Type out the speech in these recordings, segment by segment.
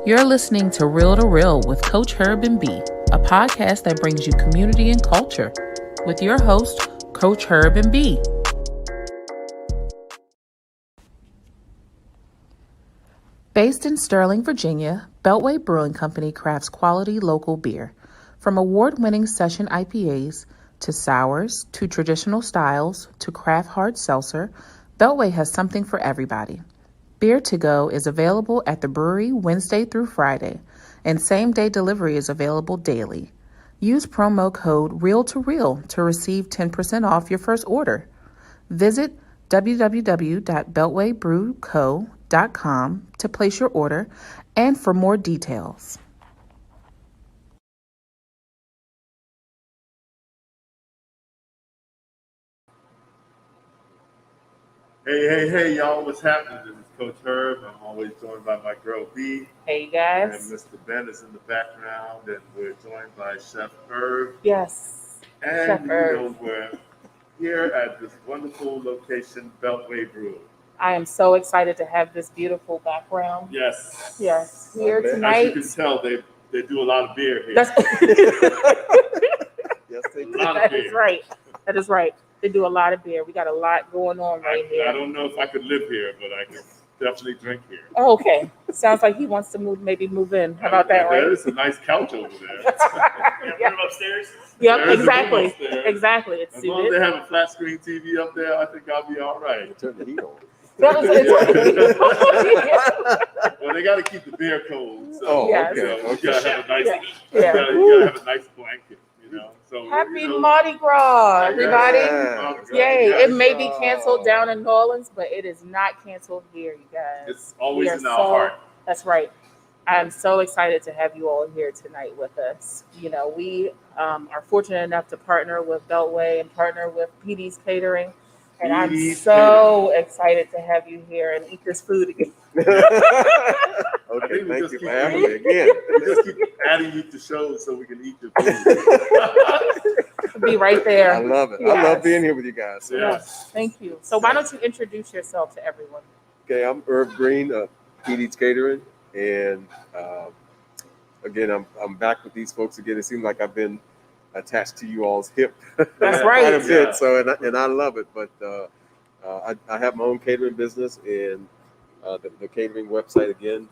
You're listening to Real to Real with Coach Herb and B, a podcast that brings you community and culture with your host, Coach Herb and B. Based in Sterling, Virginia, Beltway Brewing Co. crafts quality local beer. From award-winning session IPAs to sours to traditional styles to craft hard seltzer, Beltway has something for everybody. Beer to go is available at the brewery Wednesday through Friday, and same-day delivery is available daily. Use promo code REAL2REAL to receive 10% off your first order. Visit www.beltwaybrewco.com to place your order and for more details. Hey, y'all, what's happening? This is Coach Herb. I'm always joined by my girl, B. Hey, guys. And Mr. Ben is in the background, and we're joined by Chef Herb. Yes, and, Chef Herb. We're here at this wonderful location, Beltway Brewing. I am so excited to have this beautiful background. Yes. Here tonight. As you can tell, they do a lot of beer here. Yes, they do. That is right. They do a lot of beer. We got a lot going on here. I don't know if I could live here, but I can definitely drink here. Oh, okay. Sounds like he wants to move in. How about that, right? There's a nice couch over there. Room upstairs? Yep, exactly. Exactly. It's as long as they have a flat screen TV up there, I think I'll be all right. Turn the heat on. Well, they got to keep the beer cold. So, yes. You gotta have a nice, you gotta have a nice blanket. So, Happy Mardi Gras, everybody. Yay. Yes. It may be canceled down in New Orleans, but it is not canceled here, you guys. It's always in our heart. That's right. I'm so excited to have you all here tonight with us. We are fortunate enough to partner with Beltway and partner with PDS Catering. And I'm so excited to have you here and eat this food again. Okay, thank you for having me again. We just keep adding you to shows so we can eat the food. Be right there. I love it. Yes. I love being here with you guys. Yes. Thank you. So why don't you introduce yourself to everyone? Okay, I'm Herb Green of PD's Catering. And again, I'm back with these folks again. It seems like I've been attached to you all's hip. That's right. Quite a bit. So, and I love it. But I have my own catering business and the catering website again.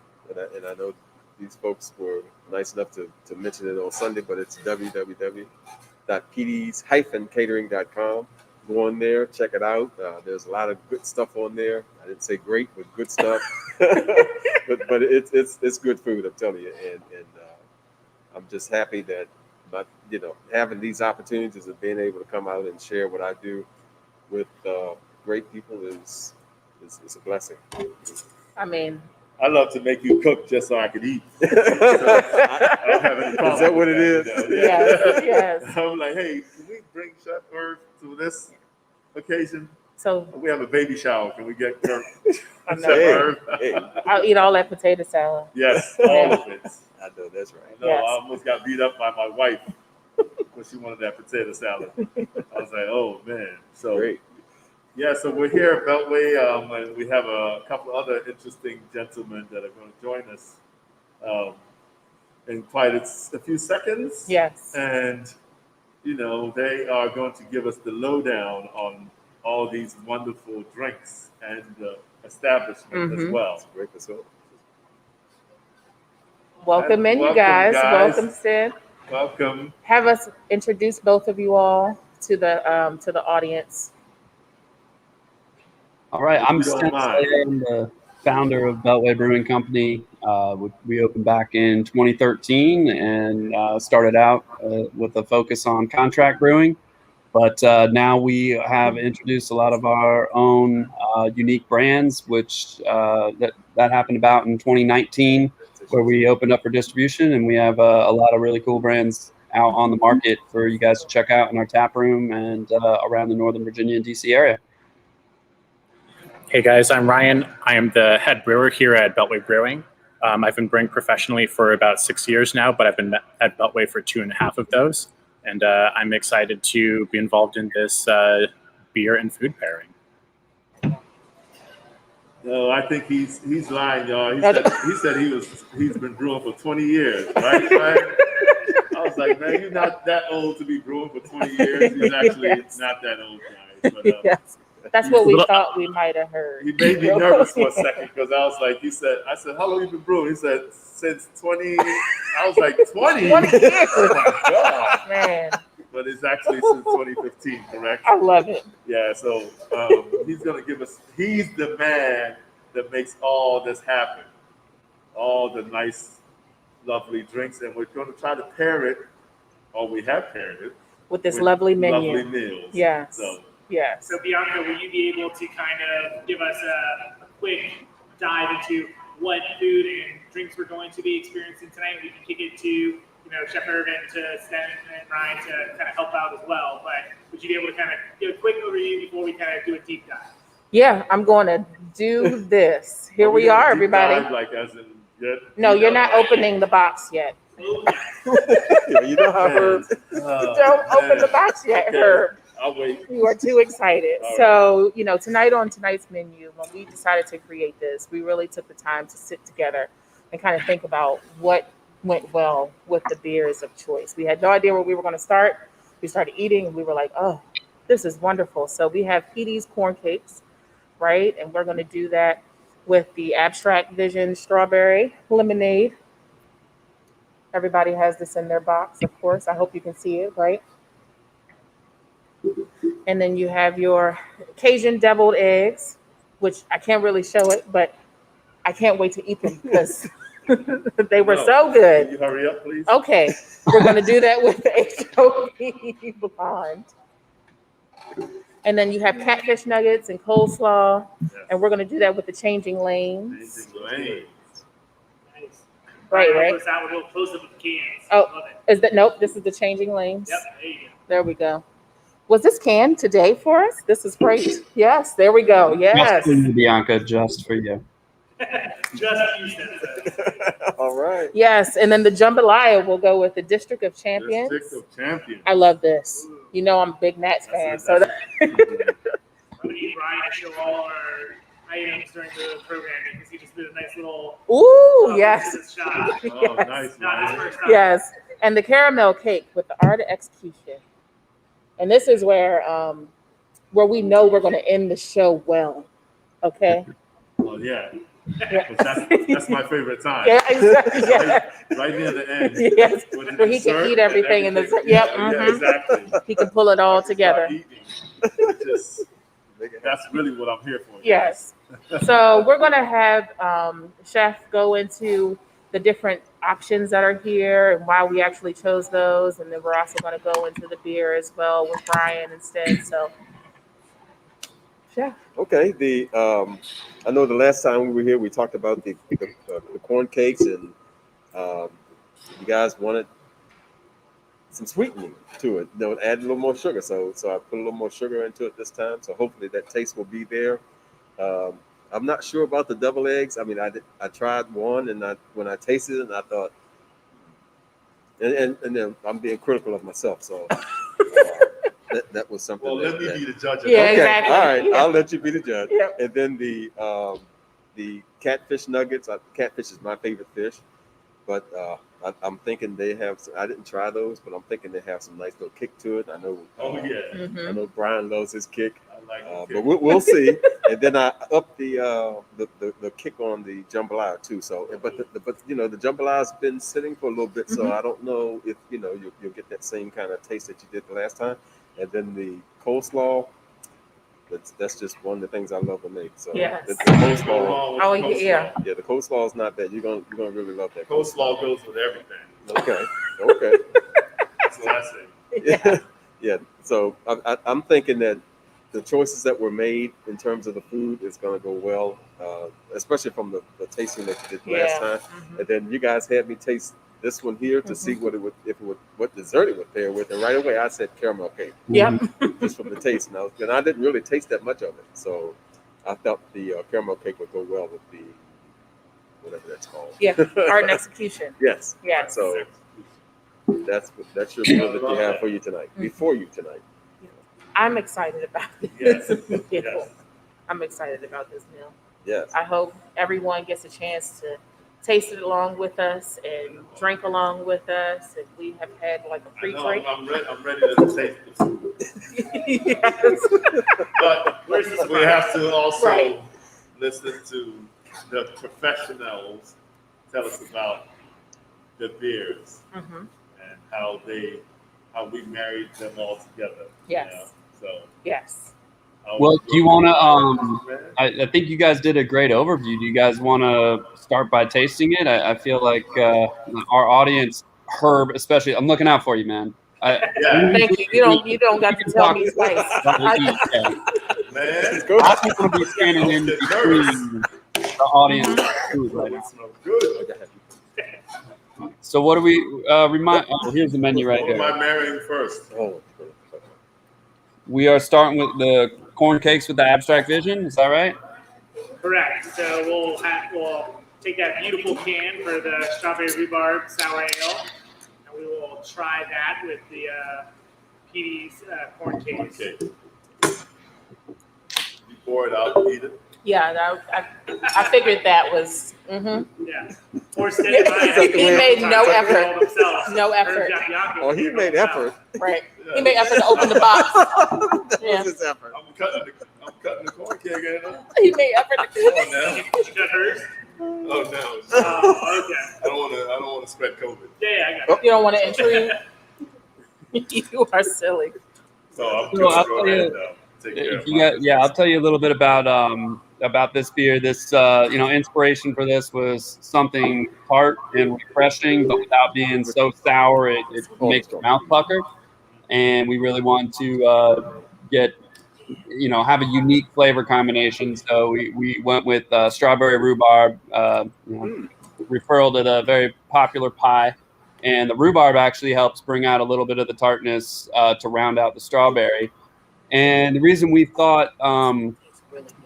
And I know these folks were nice enough to mention it on Sunday, but it's www.pds-catering.com. Go on there, check it out. There's a lot of good stuff on there. I didn't say great, but good stuff. but it's good food, I'm telling you. And I'm just happy that having these opportunities of being able to come out and share what I do with great people is a blessing. I mean, I love to make you cook just so I could eat. I don't have any problem. Is that what it is? Yes. I'm like, hey, can we bring Chef Herb to this occasion? So we have a baby shower. Can we get Chef Herb? I'll eat all that potato salad. Yes, all of it. I know, that's right. I almost got beat up by my wife when she wanted that potato salad. I was like, oh, man. So great. Yeah, so we're here at Beltway, and we have a couple other interesting gentlemen that are going to join us in quite a few seconds. Yes. And, they are going to give us the lowdown on all these wonderful drinks and establishment as well. It's a great facility. Welcome in, you guys. Welcome, Sid. Welcome. Have us introduce both of you all to the audience. All right, I'm Sid. I'm the founder of Beltway Brewing Company. We opened back in 2013 and started out with a focus on contract brewing. But now we have introduced a lot of our own unique brands, which that happened about in 2019, where we opened up for distribution. And we have a lot of really cool brands out on the market for you guys to check out in our tap room and around the Northern Virginia and DC area. Hey guys, I'm Ryan. I am the head brewer here at Beltway Brewing. I've been brewing professionally for about 6 years now, but I've been at Beltway for 2.5 of those. And I'm excited to be involved in this beer and food pairing. No, I think he's lying, y'all. He's been brewing for 20 years, right? I was like, man, you're not that old to be brewing for 20 years. He's actually Yes. not that old, guys. But Yes. That's what we thought we might have heard. he made me nervous for a second because I was like, I said, how long you been brewing? He said, since 20. I was like, 20? 20 years. Oh my God. Man, But it's actually since 2015, correct? I love it. Yeah, so he's going to give us, he's the man that makes all this happen. All the nice, lovely drinks. And we're going to try to pair it, or we have paired it, With this lovely menu. Lovely meals. Yes. So, Yes. So Bianca, will you be able to kind of give us a quick dive into what food and drinks we're going to be experiencing tonight? We can kick it to Chef Irvin, to Stan and Ryan to kind of help out as well. But would you be able to kind of give a quick overview before we kind of do a deep dive? Yeah, I'm going to do this. Here we are, everybody. Like as in, No, you're not opening the box yet. Yeah, you know how Herb. Don't open the box yet, Okay. Herb. I'll wait. You are too excited. All So, tonight on tonight's menu, when we decided to create this, we really took the time to sit together and kind of think about what went well with the beers of choice. We had no idea where we were going to start. We started eating and we were like, oh, this is wonderful. So we have PDS corn cakes, right? And we're going to do that with the Abstract Vision strawberry lemonade. Everybody has this in their box, of course. I hope you can see it, right? And then you have your Cajun deviled eggs, which I can't really show it, but I can't wait to eat them because they were so Can good. you hurry up, please? Okay, we're going to do that with the HOP blonde. And then you have catfish nuggets and coleslaw, Yes. and we're going to do that with the changing lanes. Changing lanes. Nice. Right, Help right. us out with a little close up of the cans. Oh. Love it. Is that, nope, this is the changing lanes. Yep, there you go. There we go. Was this canned today for us? This is great. Yes, there we go. Yes. Just for you, Bianca, just for you. Just you said All right. Yes, and then the jambalaya will go with the District of Champions. District of Champions. I love this. I'm a big Nats fan, so that, I'm going to need Brian to show all our items during the programming because he just did a nice little ooh, yes, shot. Oh, Yes. nice, Not his man. first time. yes, and the caramel cake with the art of execution. And this is where we know we're going to end the show well. Okay. Oh, yeah. Yeah. That's my favorite time. Yeah, exactly. Yeah. Right near the end. Yes. With the Where he can dessert eat everything in the everything. yep. Yeah, Mhm. exactly. He can pull it all I can together. start eating. That's really what I'm here for. guys. Yes. So we're going to have Chef go into the different options that are here and why we actually chose those. And then we're also going to go into the beer as well with Brian instead. So, Chef. Okay. I know the last time we were here, we talked about the corn cakes, and you guys wanted some sweetening to it. Add a little more sugar. So I put a little more sugar into it this time. So hopefully that taste will be there. I'm not sure about the double eggs. I mean, I tried one, and when I tasted it, and I thought, and then I'm being critical of myself. So that was something. Well, let me be the judge of Yeah, that. Okay, exactly. all right, Yeah. I'll let you be the judge. Yep. And then the catfish nuggets. Catfish is my favorite fish, but I'm thinking they have. I didn't try those, but I'm thinking they have some nice little kick to it. I know. Oh, yeah. I Mhm. know Brian loves his kick, I like it. but we'll see. And then I up the kick on the jambalaya too. So, but the jambalaya's been sitting for a little bit, so I don't know if you'll get that same kind of taste that you did the last time. And then the coleslaw. That's just one of the things I love to make. So Yes. the Go coleslaw, wrong with Oh, the coleslaw. yeah. yeah, the coleslaw is not bad. You're gonna really love that. Coleslaw goes with everything. Okay. That's what I say. Yeah, yeah. So I'm thinking that the choices that were made in terms of the food is going to go well, especially from the tasting that you did last time. Mhm. And then you guys had me taste this one here to see what dessert it would pair with, and right away I said caramel cake Yep. just from the taste. And I didn't really taste that much of it, so I felt the caramel cake would go well with the whatever that's called. Yeah. Art and execution. Yes. Yes. So that's your meal that you have for you tonight. Before you tonight. I'm excited about this. Yes. meal. Yes. I'm excited about this meal. Yes. I hope everyone gets a chance to taste it along with us and drink along with us. And we have had like a I know, pre-drink. I'm ready to taste the food. Yes. But Where's the we have to also Right. listen to the professionals tell us about the beers Mhm. and how we married them all together. Yes. So Yes. Well, do you want to? Man. I think you guys did a great overview. Do you guys want to start by tasting it? I feel like our audience, Herb, especially. I'm looking out for you, man. Yeah. Thank you. You don't got to tell me twice. Yeah. Man. Go. I don't want to be standing in between the audience and the food right It now. smells good. So what do we remind? Oh, here's the menu right What am here. I marrying first? Oh, We are starting with the corn cakes with the abstract vision. Is that right? Correct. So we'll take that beautiful can for the strawberry rhubarb sour ale, and we will try that with the PD's corn cakes. Okay. You pour it out, eat it. Yeah, I figured that was. Mhm. Yeah. Or Stan and I He made no all effort. themselves. No effort. Herb Japiaco Oh, he did made all effort. Right. Yeah. He made effort to open the box. That Yeah. was his effort. I'm cutting the corn cake, ain't I? He made effort. Come on now. themselves. Did you cut hers? Oh no. Okay. I don't want to spread COVID. Yeah, I got it. You don't want to intrude. You are silly. So I'm So I'll just going tell you- ahead now. Take care If of you my got, business. yeah, I'll tell you a little bit about this beer. This inspiration for this was something tart and refreshing, but without being so sour, it makes your mouth pucker. And we really want to have a unique flavor combination. So we went with strawberry rhubarb, referral to the very popular pie. And the rhubarb actually helps bring out a little bit of the tartness to round out the strawberry. And the reason we thought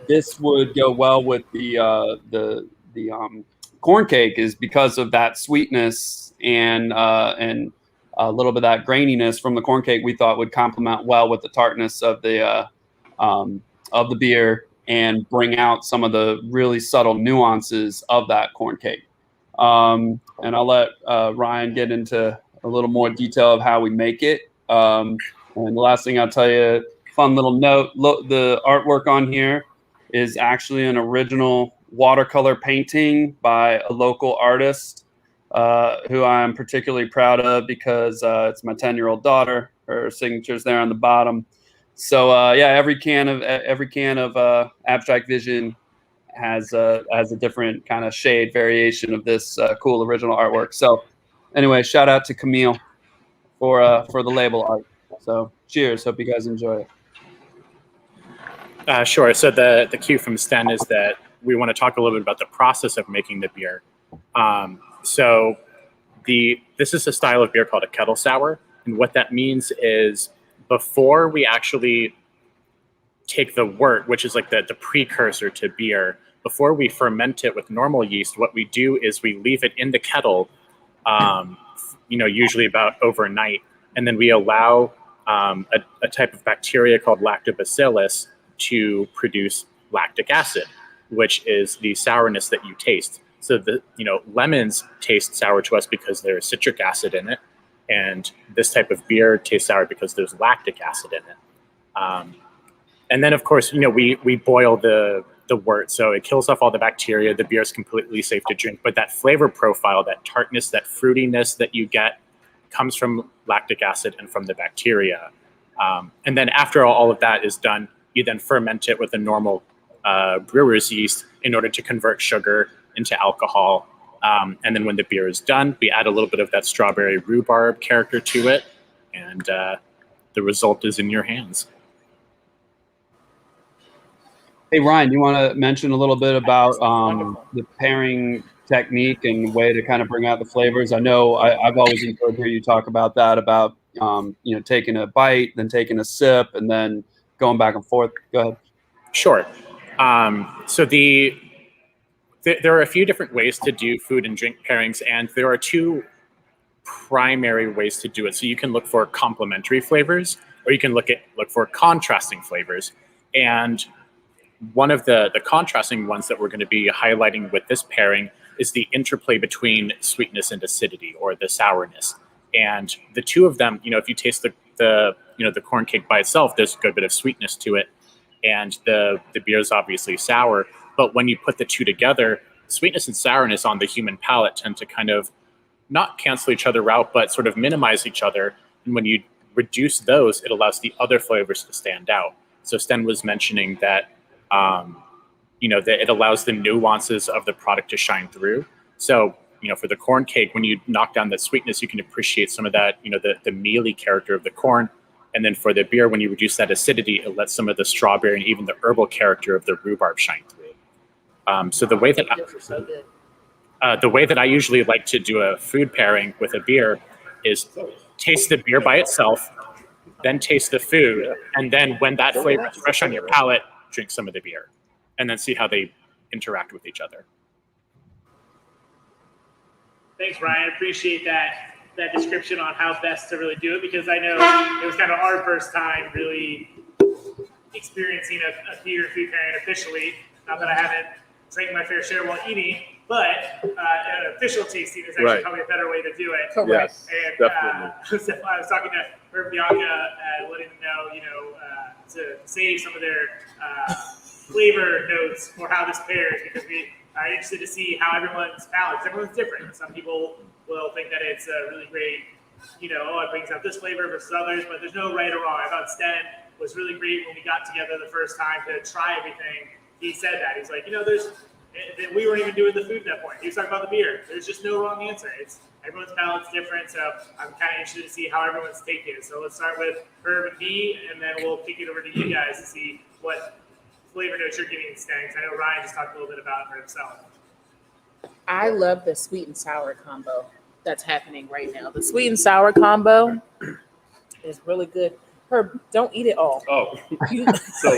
this would go well with the corn cake is because of that sweetness and a little bit of that graininess from the corn cake. We thought would complement well with the tartness of the beer and bring out some of the really subtle nuances of that corn cake. And I'll let Ryan get into a little more detail of how we make it. And the last thing I'll tell you, fun little note, look, the artwork on here is actually an original watercolor painting by a local artist who I'm particularly proud of because it's my 10-year-old daughter. Her signature's there on the bottom. So every can of Abstract Vision has a different kind of shade variation of this cool original artwork. So anyway, shout out to Camille for the label art. So cheers. Hope you guys enjoy it. Sure. So the cue from Sten is that we want to talk a little bit about the process of making the beer. This is a style of beer called a kettle sour, and what that means is before we actually take the wort, which is like the precursor to beer, before we ferment it with normal yeast, what we do is we leave it in the kettle, usually about overnight, and then we allow a type of bacteria called lactobacillus to produce lactic acid, which is the sourness that you taste. So lemons taste sour to us because there's citric acid in it, and this type of beer tastes sour because there's lactic acid in it. And then, of course, we boil the wort, so it kills off all the bacteria. The beer is completely safe to drink, but that flavor profile, that tartness, that fruitiness that you get comes from lactic acid and from the bacteria. And then after all of that is done, you then ferment it with a normal brewer's yeast in order to convert sugar into alcohol. And then when the beer is done, we add a little bit of that strawberry rhubarb character to it, and the result is in your hands. Hey, Ryan, do you want to mention a little bit about the pairing technique and way to kind of bring out the flavors? I know I've always enjoyed hearing you talk about that, about taking a bite, then taking a sip, and then going back and forth. Go ahead. Sure. So there are a few different ways to do food and drink pairings, and there are two primary ways to do it. So you can look for complementary flavors, or you can look for contrasting flavors. And one of the contrasting ones that we're going to be highlighting with this pairing is the interplay between sweetness and acidity, or the sourness. And the two of them, if you taste the corn cake by itself, there's a good bit of sweetness to it, and the beer is obviously sour. But when you put the two together, sweetness and sourness on the human palate tend to kind of not cancel each other out, but sort of minimize each other. And when you reduce those, it allows the other flavors to stand out. So Sten was mentioning that, that it allows the nuances of the product to shine through. So, for the corn cake, when you knock down the sweetness, you can appreciate some of that, the mealy character of the corn. And then for the beer, when you reduce that acidity, it lets some of the strawberry and even the herbal character of the rhubarb shine through. So the way that I usually like to do a food pairing with a beer is taste the beer by itself, then taste the food, and then when that flavor is fresh on your palate, drink some of the beer, and then see how they interact with each other. Thanks, Ryan. Appreciate that description on how best to really do it, because I know it was kind of our first time really experiencing a beer food pairing officially. Not that I haven't drank my fair share while eating, but an official tasting is actually probably a better way to do it. Correct. Yes, And definitely. so I was talking to Herb Bianca, letting them know, to save some of their flavor notes for how this pairs, because we are interested to see how everyone's palates. Everyone's different. Some people will think that it's a really great, it brings out this flavor versus others, but there's no right or wrong. I thought Sten was really great when we got together the first time to try everything. He said that. He's like, we weren't even doing the food at that point. He was talking about the beer. There's just no wrong answer. Everyone's palate's different, so I'm kind of interested to see how everyone's take is. So let's start with Herb and Dee, and then we'll kick it over to you guys to see what flavor notes you're getting in Sten. I know Ryan just talked a little bit about her himself. I love the sweet and sour combo that's happening right now. The sweet and sour combo is really good. Herb, don't eat it all. Oh, You, so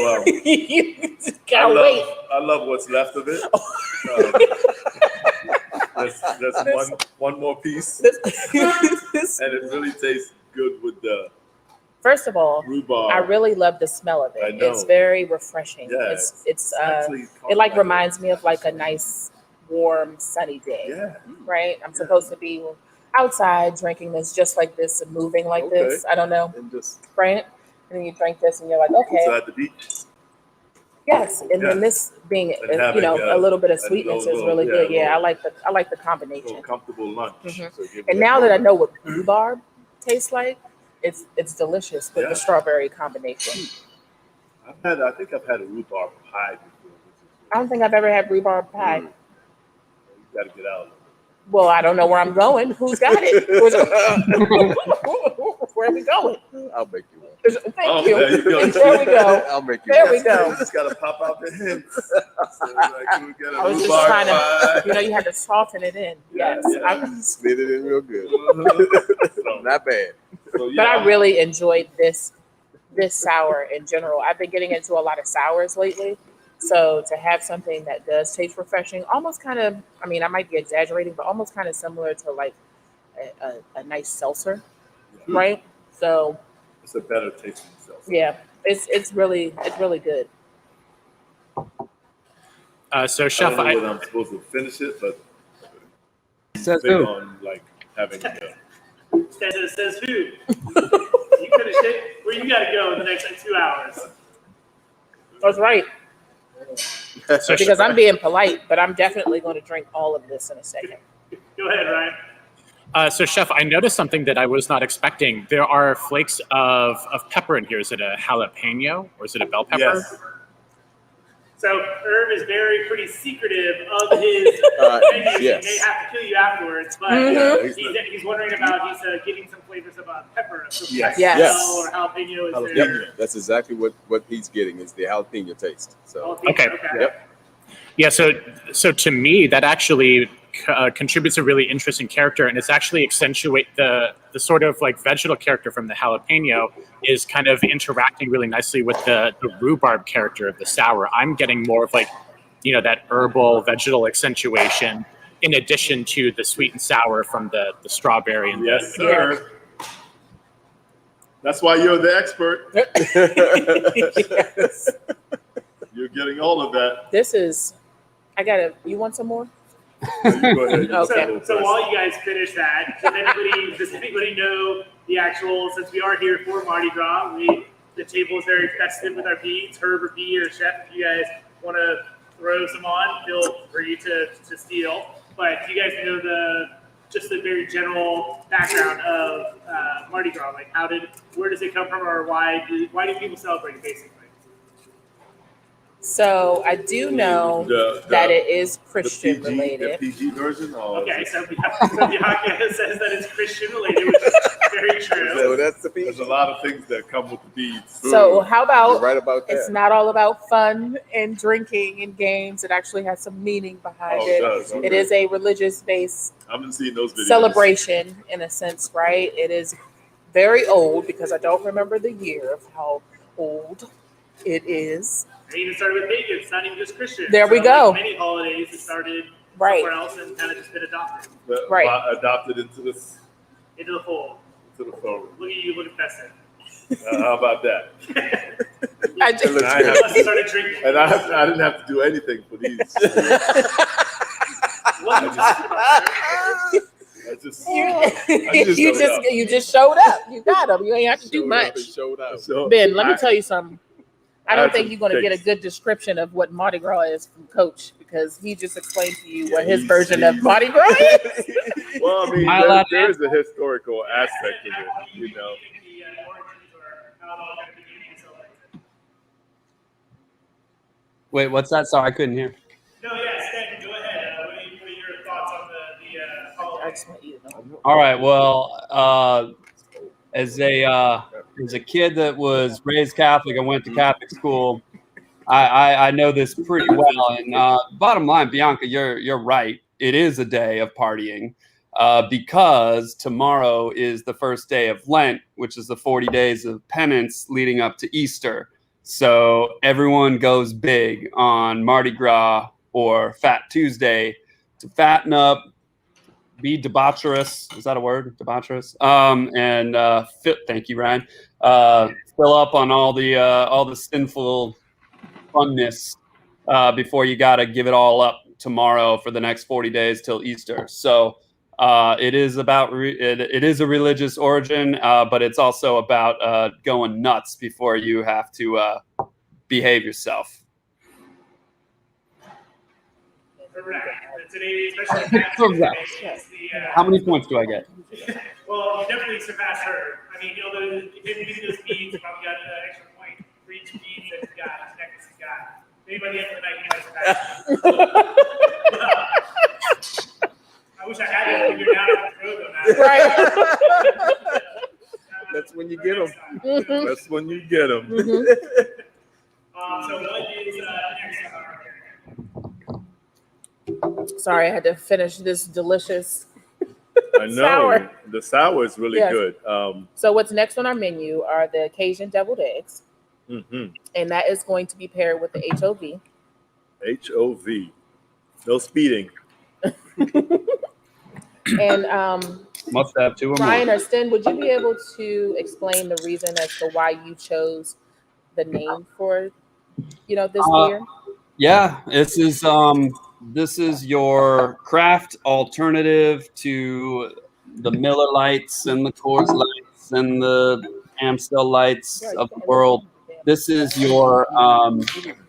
you gotta wait. I love what's left of it. There's one more piece, and it really tastes good with the First of all, rhubarb. I really love the smell of it. I know. It's very refreshing. Yeah, It's actually it like called reminds me of like a nice, warm, sunny day. Yeah. Right? I'm supposed to be outside drinking this just like this and moving like Okay. this. I don't know. And just Right? And then you drink this and you're like, okay. So at the beach. Yes. And then this being And having, a little bit of a sweetness little- is really yeah, good. Yeah, a little- I like the A combination. little comfortable lunch. Mhm. so give And it now that I moment. know what rhubarb tastes like, it's delicious with Yeah. the strawberry combination. I think I've had a rhubarb pie before. I don't think I've ever had rhubarb pie. You got to get out of it. Well, I don't know where I'm going. Who's got it? Where are we going? I'll make you one. Thank you. there you go. There we go. I'll make you There one. we go. You just got to pop out the hints. So like, you get a I was just rhubarb trying pie. to, you had to soften it in. Yes. Yeah. Slid it in real good. So- Not bad. so, But I yeah. really enjoyed this sour in general. I've been getting into a lot of sours lately. So to have something that does taste refreshing, almost kind of, I mean, I might be exaggerating, but almost kind of similar to like a nice seltzer, right? So It's a better tasting seltzer. yeah, it's really good. So I Chef, don't know whether I'm supposed to finish it, but Says big who? on like having Sten says food. You finished it. Where you got to go in the next 2 hours? That's right. so Because I'm being polite, but I'm definitely going to drink all of this in a second. Go ahead, Ryan. So Chef, I noticed something that I was not expecting. There are flakes of pepper in here. Is it a jalapeno or is it a bell pepper? yes. So Herb is pretty secretive of his menu. yes. He may have to kill you afterwards, but Mhm. he's wondering about getting some flavors of pepper. So Yes. Yes. bell or jalapeno is Jalapeno. there. Yep. That's exactly what he's getting is the jalapeno taste. So Jalapeno, Okay. Yep. Yeah. So to me, that actually contributes a really interesting character, and it's actually accentuate the sort of like vegetal character from the jalapeno is kind of interacting really nicely with the rhubarb character of the sour. I'm getting more of like, that herbal vegetal accentuation in addition to the sweet and sour from the strawberry and Yes, the sir. That's why you're the expert. Yes. You're getting all of that. This is. You want some more? So you go ahead. Okay. So while you guys finish that, does anybody know the actual? Since we are here for Mardi Gras, the table is very festive with our beads. Herb or B or Chef, if you guys want to throw some on, feel free to steal. But do you guys know the very general background of Mardi Gras? Like, where does it come from, or why do people celebrate it, basically? So I do know that it is Christian the related. The PG version? Or Okay, so Bianca says that it's Christian related, which is very true. So that's the There's a lot of things that come with the beads. So how about You're right about that. it's not all about fun and drinking and games. It actually has some meaning behind Oh, it. it does, okay. It is a religious-based I've been seeing those videos. celebration in a sense, right? It is very old because I don't remember the year of how old it is. It even started with pagans. It's not even just Christian. There we go. Like many holidays, it started Right. somewhere else and kind of just been adopted Right. Adopted into the fold. fold. Look at you, looking festive. How about that? I just, And I, have, I started drinking. and I didn't have to do anything for these. What are you talking about, sir? you just showed up. You got them. You ain't have to do much. Showed up. So Ben, let me tell you something. I don't had think some you're going to get a takes. good description of what Mardi Gras is from Coach because he just explained to you what his he's- version of he's- Mardi Gras is. Well, I mean, Am I allowed to there is a historical aspect to it, you know. The origins or how it all kind of began. So, Wait, what's that? Sorry, I couldn't hear. no, yeah, Stan, go ahead. What are your thoughts on the I holiday? just want you to know. All right. Well, as a kid that was raised Catholic and went to Catholic school, I know this pretty well. And bottom line, Bianca, you're right. It is a day of partying because tomorrow is the first day of Lent, which is the 40 days of penance leading up to Easter. So everyone goes big on Mardi Gras or Fat Tuesday to fatten up, be debaucherous. Is that a word? Debaucherous. Thank you, Ryan. Fill up on all the sinful funness before you got to give it all up tomorrow for the next 40 days till Easter. So it is about it is a religious origin, but it's also about going nuts before you have to behave yourself. Correct. Today, especially Correct. it's the, How many points do I get? well, you definitely surpassed her. I mean, although if you didn't do those beads, you probably got an extra point for each bead that he's got, each necklace he's got. Maybe by the end of the night, you might surpass her. I wish I had it figured out on the road on that. Right. That's when you get them. That's when you get them. So what is next on our Sorry, I had to finish this delicious. I know. Sour. The sour is really Yes. good. So what's next on our menu are the Cajun deviled eggs, Mm-hmm. and that is going to be paired with the HOV. HOV. No speeding. And Must have two or more. Ryan or Sten, would you be able to explain the reason as to why you chose the name for, this beer? Yeah, this is your craft alternative to the Miller Lights and the Coors Lights and the Amstel Lights of the world. This is your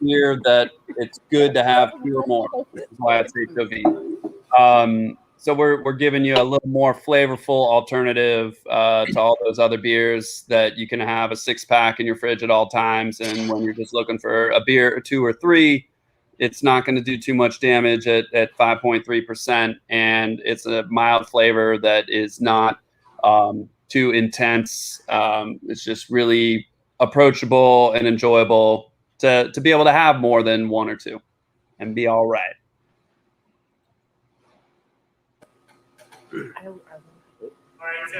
beer that it's good to have two or more. That's why it's HOV. So we're giving you a little more flavorful alternative to all those other beers that you can have a 6-pack in your fridge at all times. And when you're just looking for a beer or two or three, it's not going to do too much damage at 5.3%. And it's a mild flavor that is not too intense. It's just really approachable and enjoyable to be able to have more than one or two and be all right. All right, so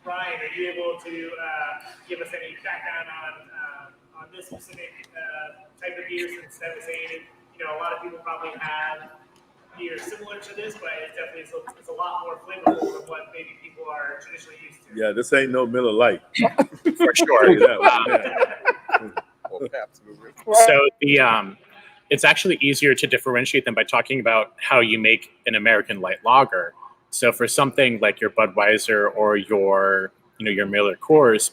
Ryan, are you able to give us any background on this specific type of beer? Since that was saying, a lot of people probably have beer similar to this, but it's definitely it's a lot more flavorful than what maybe people are traditionally used to. Yeah, this ain't no Miller Lite. For sure. Tell you that one, yeah. Or Absolutely. So it's actually easier to differentiate them by talking about how you make an American light lager. So for something like your Budweiser or your Miller Coors,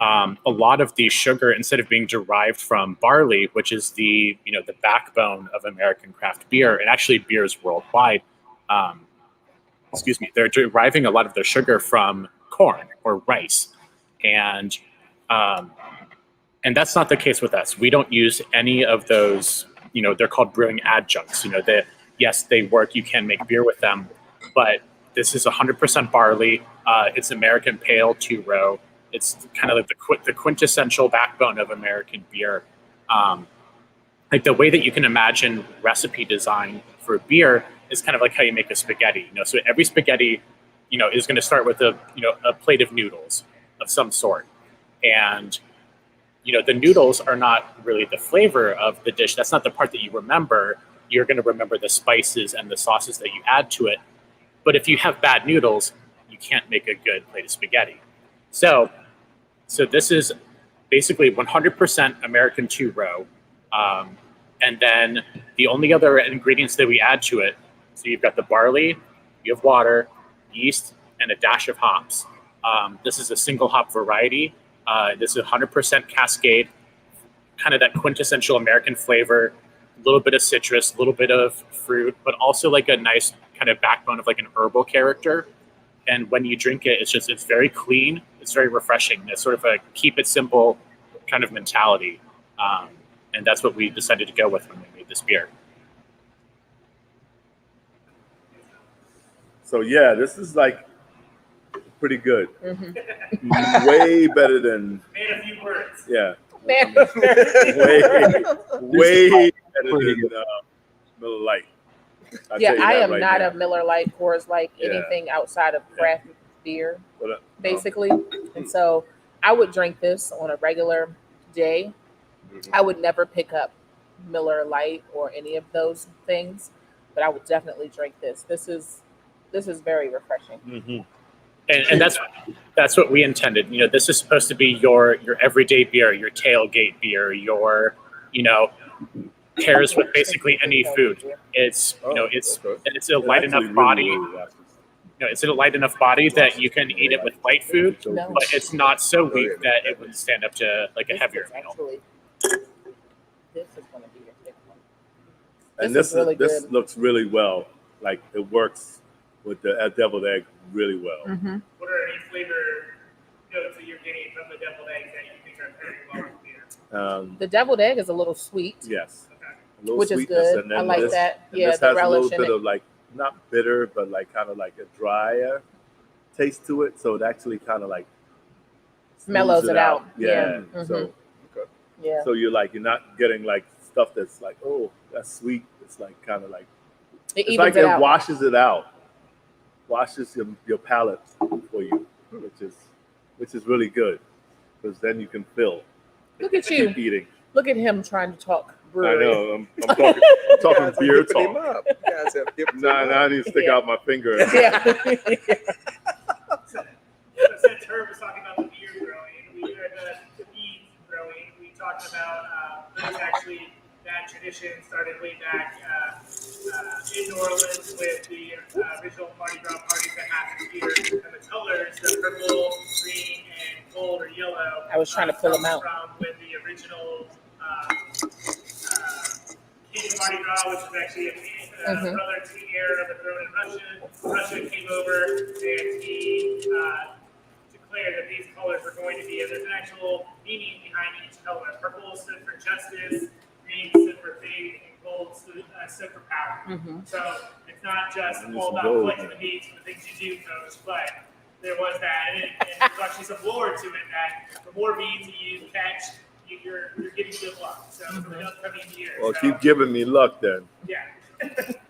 a lot of the sugar, instead of being derived from barley, which is the backbone of American craft beer, and actually beers worldwide, they're deriving a lot of their sugar from corn or rice, and that's not the case with us. We don't use any of those. They're called brewing adjuncts. Yes, they work. You can make beer with them, but this is 100% barley. It's American pale 2-row. It's kind of like the quintessential backbone of American beer. Like the way that you can imagine recipe design for beer is kind of like how you make a spaghetti. So every spaghetti, is going to start with a plate of noodles of some sort, and the noodles are not really the flavor of the dish. That's not the part that you remember. You're going to remember the spices and the sauces that you add to it. But if you have bad noodles, you can't make a good plate of spaghetti. So this is basically 100% American 2-row. And then the only other ingredients that we add to it, so you've got the barley, you have water, yeast, and a dash of hops. This is a single hop variety. This is 100% Cascade, kind of that quintessential American flavor, a little bit of citrus, a little bit of fruit, but also like a nice kind of backbone of like an herbal character. And when you drink it, it's very clean. It's very refreshing. It's sort of a keep it simple kind of mentality. And that's what we decided to go with when we made this beer. So yeah, this is like pretty good. Mm-hmm. Way better than Made a few words. yeah. Man. way better than Miller Lite. I'll Yeah, tell you I that am right not now. a Miller Lite Coors like Yeah. anything outside of craft beer, But, basically. And so I would drink this on a regular day. I would never pick up Miller Lite or any of those things, but I would definitely drink this. This is very refreshing. mhm. And that's what we intended. This is supposed to be your everyday beer, your tailgate beer, your pairs with basically any food. It's it's a light Actually enough body. really actually. It's a light enough body that you can eat it with light food, No. but it's not so weak that it would stand up to like a heavier meal. Actually, this is going to be your thick one. And This is really this good. looks really well. Like it works with the deviled egg really well. Mm-hmm. What are any flavor notes that you're getting from the deviled egg that you think are very well with beer? The deviled egg is a little sweet, Yes. Okay. A little which is sweetness, good. and then I like this, that. and Yeah, this the has a little relish in bit it. of like not bitter, but like kind of like a drier taste to it. So it actually kind of like Mellows smooths it out. Yeah. Yeah. So Yeah. so you're not getting like stuff that's like, oh, that's sweet. It's like kind of like It it's evens like it it out. washes it out, washes your palate for you, which is really good because then you can fill. Look at Keep you. eating. Look at him trying to talk I brewery. know. I'm talking, talking beer talk. You guys have dipped him up. Now I need to stick Yeah. out my finger. Yeah. Since Herb was talking about the beer growing, the bean growing, we talked about there's actually that tradition started way back in New Orleans with the original Mardi Gras parties that happened here. And the colors, the purple, green, and gold or yellow. I was trying to pull them out. From when the original King of Mardi Gras, which was actually a Mhm. brother to the heir of the throne in Russia. Russia came over and he declared that these colors were going to be, and there's an actual meaning behind each color. Purple stood for justice, green stood for faith, and gold stood for power. Mhm. So it's not just And all some about gold. collecting the beads and the things you do, Coach, but there was that, and there's actually some lore to it that the more beads that you catch, you're getting good luck. So for the upcoming year. Well, so, keep giving me luck then. yeah.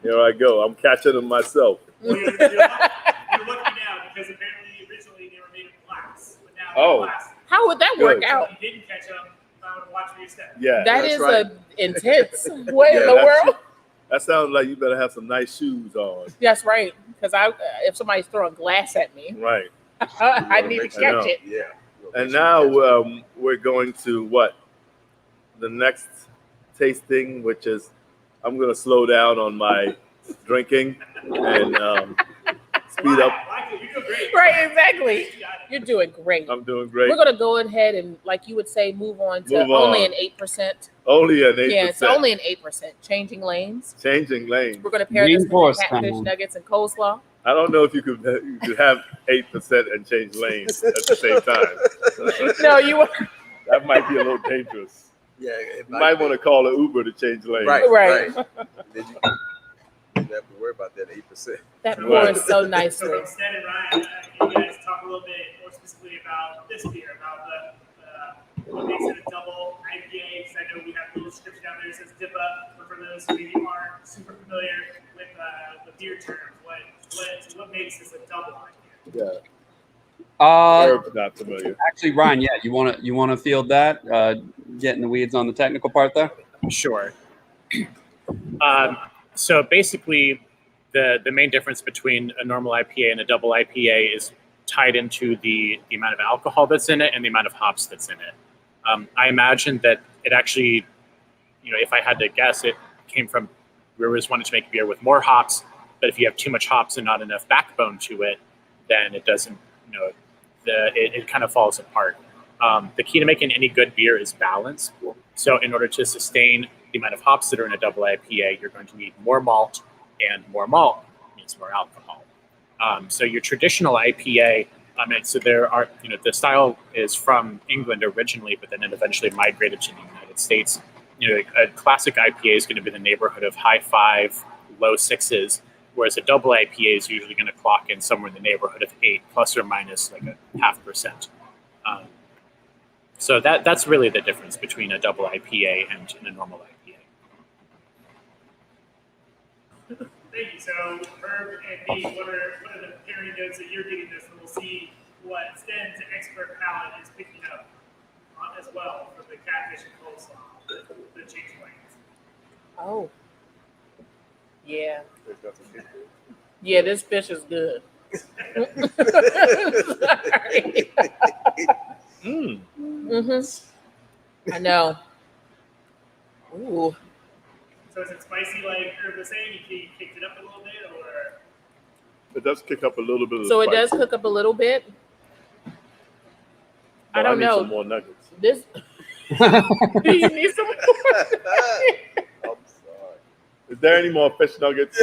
Here I go. I'm catching them myself. Well, you're lucky now because apparently originally they were made of glass, but now Oh. they're plastic. How would that Good. work So out? if you didn't catch them, watch where you step. Yeah. That That's is right. a intense. What in Yeah, the that's- world? That sounds like you better have some nice shoes on. That's right. Because if somebody's throwing glass at me, Right. I need to I know. catch it. Yeah. And now we're going to what? the next tasting, which is I'm going to slow down on my drinking and speed up. You're doing great. Right, exactly. You're doing great. I'm doing great. We're gonna go ahead and, like you would say, move on to Move only on. an 8%. Only an 8%. Yeah, it's only an 8%. Changing lanes. Changing lanes. We're gonna pair Main this with course catfish time. nuggets and coleslaw. I don't know if you could have 8% and change lanes at the same time. No, you That might be a little dangerous. Yeah, You might want to call an Uber to change lanes. Right. Then you don't have to worry about that 8%. that Right. pours so So nicely. instead, Ryan, you guys talk a little bit more specifically about this beer, about what makes it a double IPA. Because I know we have a little description down there that says DIPA, but for those who maybe aren't super familiar with the beer terms, what makes this a double IPA? Yeah. Herb's not familiar. Actually, Ryan, yeah, you want to field that? Get in the weeds on the technical part there. Sure. So basically, the main difference between a normal IPA and a double IPA is tied into the amount of alcohol that's in it and the amount of hops that's in it. I imagine that it actually, if I had to guess, it came from brewers wanted to make beer with more hops, but if you have too much hops and not enough backbone to it, then it doesn't, it kind of falls apart. The key to making any good beer is balance. So in order to sustain the amount of hops that are in a double IPA, you're going to need more malt, and more malt means more alcohol. So your traditional IPA, so there are, the style is from England originally, but then it eventually migrated to the United States. A classic IPA is going to be in the neighborhood of high 5, low 6s, whereas a double IPA is usually going to clock in somewhere in the neighborhood of 8, plus or minus like a 0.5%. So that's really the difference between a double IPA and a normal IPA. Thank you. So, Herb and me, what are the pairing notes that you're getting this, and we'll see what Sten's expert palate is picking up as well for the catfish and coleslaw, the change lanes. Oh. Yeah. Yeah, this fish is good. Sorry. I know. Ooh. So is it spicy like Herb was saying? You kicked it up a little bit, or? It does kick up a little bit of So it spice, does cook up a little bit. but I don't need know. some more nuggets. This. Do you need some more? I'm sorry. Is there any more fish nuggets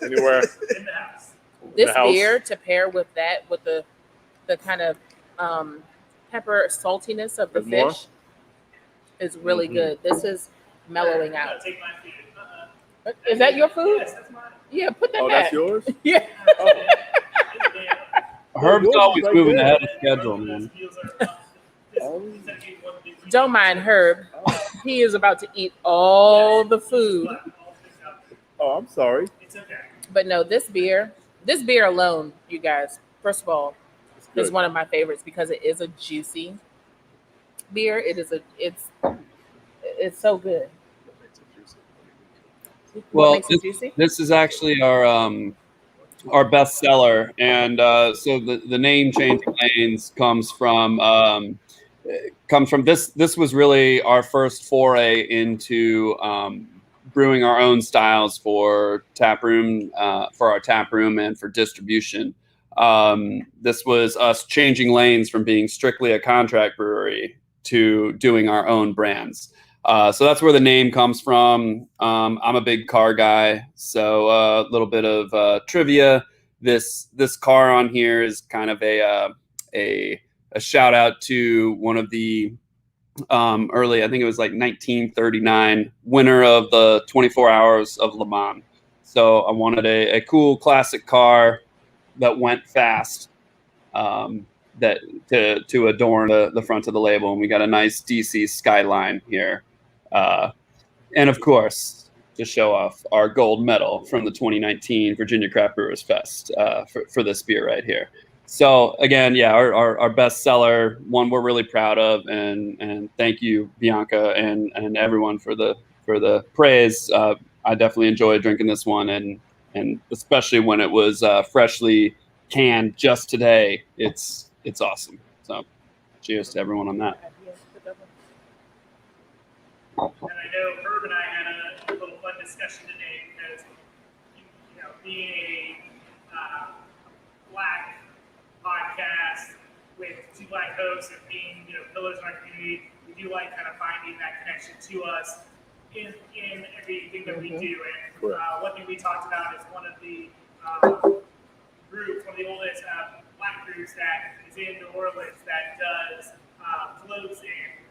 anywhere? In the house. This the house. beer to pair with that, with the kind of pepper saltiness of the There's more? fish is really good. This is mellowing out. Take my food. Is that your food? Yes, that's mine. Yeah, put that Oh, back. that's yours? Yeah. Herb's yours is always right moving there. ahead of schedule, man. Don't mind Herb. He is about to eat all the food. Oh, I'm sorry. It's okay. But no, this beer alone, you guys, first of all, is Good. one of my favorites because it is a juicy beer. It's so good. What Well, makes it juicy? this is actually our best seller, and so the name Changing Lanes comes from this. This was really our first foray into brewing our own styles for our tap room and for distribution. This was us changing lanes from being strictly a contract brewery to doing our own brands. So that's where the name comes from. I'm a big car guy, so a little bit of trivia. This car on here is kind of a shout out to one of the early, I think it was like 1939, winner of the 24 Hours of Le Mans. So I wanted a cool classic car that went fast, that to adorn the front of the label, and we got a nice DC skyline here. And of course, to show off our gold medal from the 2019 Virginia Craft Brewers Fest for this beer right here. So again, yeah, our best seller, one we're really proud of, and thank you, Bianca, and everyone for the praise. I definitely enjoyed drinking this one, and especially when it was freshly canned just today. It's awesome. So cheers to everyone on that. And I know Herb and I had a little fun discussion today because, being a Black podcast with two Black hosts and being, pillars in our community, we do like kind of finding that connection to us in everything that we do. And one thing we talked about is one of the groups, one of the oldest Black groups that is in New Orleans that does floats and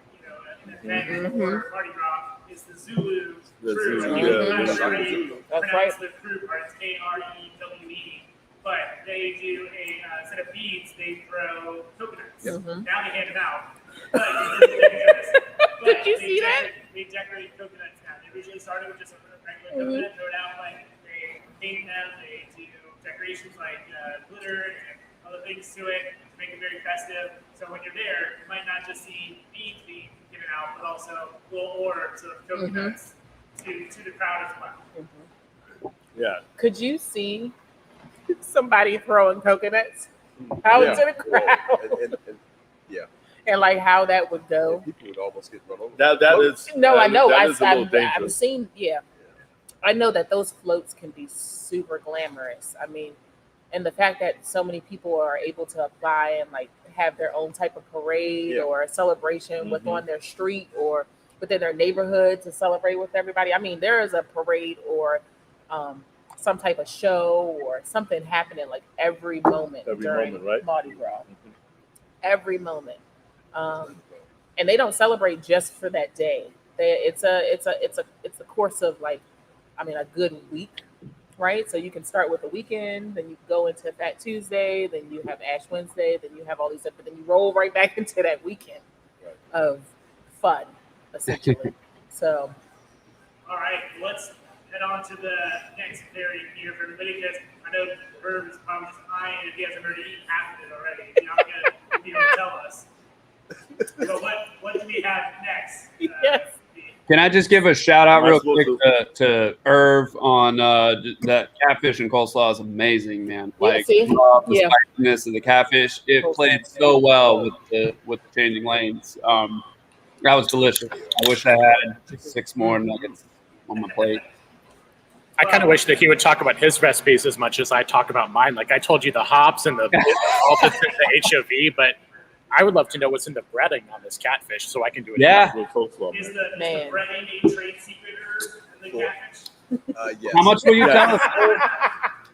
an event for Mardi Gras is the Zulu crew. I'm not sure how you pronounce the crew part. It's KREWE. But they do a set of beads. They throw coconuts. Now they hand them out. Did you see that? They decorate coconuts now. They originally started with just a regular coconut, throw it out they paint them. They do decorations like glitter and other things to it to make it very festive. So when you're there, you might not just see beads being given out, but also little orbs of coconuts to the crowd as well. Yeah. Could you see somebody throwing coconuts out into the crowd? And like how that would go. And people would almost get run over. That is. No, I know. That is a little dangerous. I've seen. Yeah, I know that those floats can be super glamorous. I mean, and the fact that so many people are able to apply and like have their own type of parade or a celebration on their street or within their neighborhood to celebrate with everybody. I mean, there is a parade or some type of show or something happening like every moment during right? Mardi Gras. Every moment. And they don't celebrate just for that day. It's a course of like, a good week, right? So you can start with the weekend, then you go into Fat Tuesday, then you have Ash Wednesday, then you have all these stuff, but then you roll right back into that weekend of fun, essentially. So, all right, let's head on to the next pairing here for everybody because I know Herb is probably just eyeing if he hasn't already eaten half of it already. He's not going to be able to tell us. So what do we have next? Yes. Can I just give a shout out real quick to Irv on that catfish and coleslaw is amazing, man. Like the spiciness of the catfish, it played so well with the changing lanes. That was delicious. I wish I had 6 more nuggets on my plate. I kind of wish that he would talk about his recipes as much as I talk about mine. Like I told you, the hops and the HOV, but I would love to know what's in the breading on this catfish so I can do it. Is the breading a trade secret in the catfish? Yes. How much will you tell us?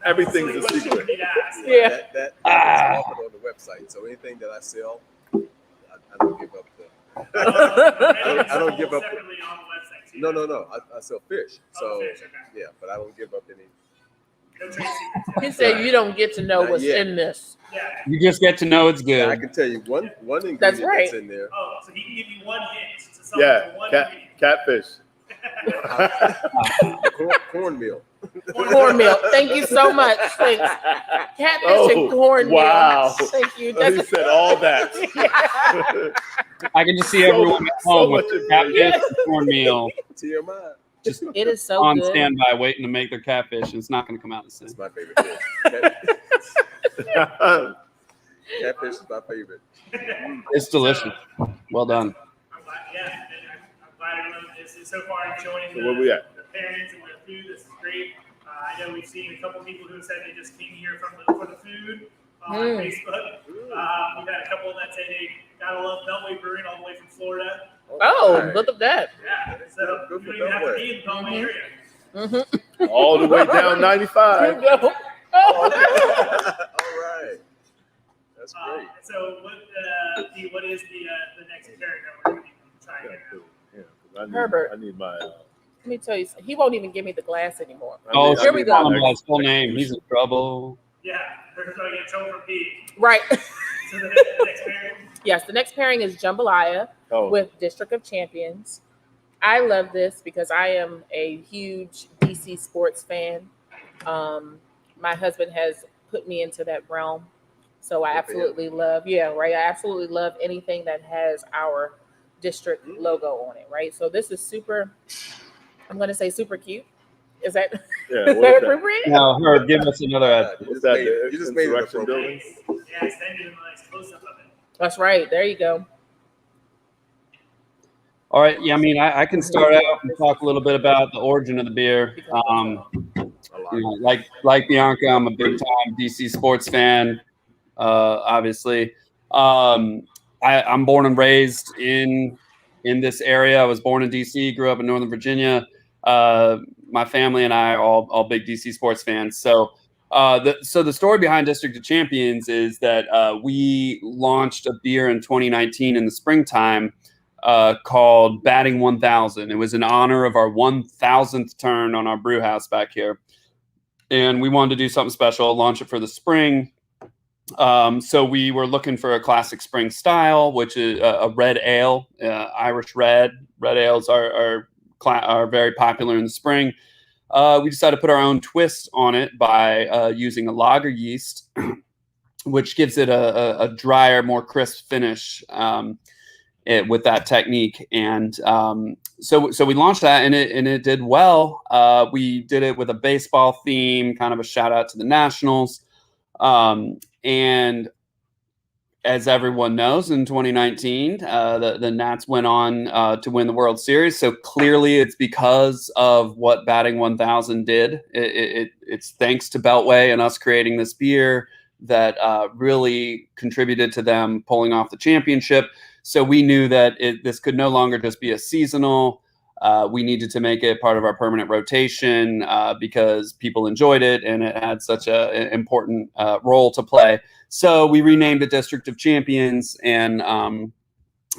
Everything's a secret. That's offered on the website. So anything that I sell, I don't give up I don't give up. Separately on the website too. No. I sell fish. So fish, okay. yeah, but I don't give up any. No trade secrets. he said you don't get to know what's in this. Yeah. You just get to know it's good. I can tell you one ingredient that's in there. Oh, so he can give you one hint to something. Catfish. Cornmeal. Cornmeal. Thank you so much. Thanks. Catfish and cornmeal. Wow. Thank you. He said all that. I can just see everyone at home with catfish and cornmeal. TMI. Just it is so on good. standby waiting to make their catfish, and it's not going to come out the same. It's my favorite fish. Catfish is my favorite. It's delicious. Well done. I'm glad everyone is so far enjoying Where we at? the pairings and the food. This is great. I know we've seen a couple people who said they just came here for the food on Facebook. We've had a couple that say they gotta love Beltway Brewing all the way from Florida. Oh, look at that. Yeah, so you don't even have to be in the Beltway area. All the way down 95. Here you go. All right. That's great. So what is the next pairing that we're going to be trying to do? Herbert. I need my. Let me tell you, he won't even give me the glass anymore. Here we go. His full name. He's in trouble. Yeah, they're going to get in trouble for P. Right. So the next pairing? Yes, the next pairing is jambalaya with District of Champions. I love this because I am a huge DC sports fan. My husband has put me into that realm. So I absolutely love, I absolutely love anything that has our district logo on it, right? So this is super, I'm going to say super cute. Is that, is that appropriate? No, Herb, give us another. You just made it appropriate. Yeah, extended a nice close-up of it. That's right. There you go. All right. Yeah, I mean, I can start out and talk a little bit about the origin of the beer. Like Bianca, I'm a big time DC sports fan. Obviously, I'm born and raised in this area. I was born in DC, grew up in Northern Virginia. My family and I are all big DC sports fans. So the story behind District of Champions is that we launched a beer in 2019 in the springtime called Batting 1000. It was in honor of our 1000th turn on our brew house back here. And we wanted to do something special, launch it for the spring. So we were looking for a classic spring style, which is a red ale, Irish red. Red ales are very popular in the spring. We decided to put our own twist on it by using a lager yeast, which gives it a drier, more crisp finish with that technique. And so we launched that, and it did well. We did it with a baseball theme, kind of a shout out to the Nationals. And as everyone knows, in 2019, the Nats went on to win the World Series. So clearly it's because of what Batting 1000 did. It's thanks to Beltway and us creating this beer that really contributed to them pulling off the championship. So we knew that this could no longer just be a seasonal. We needed to make it part of our permanent rotation because people enjoyed it and it had such an important role to play. So we renamed it District of Champions and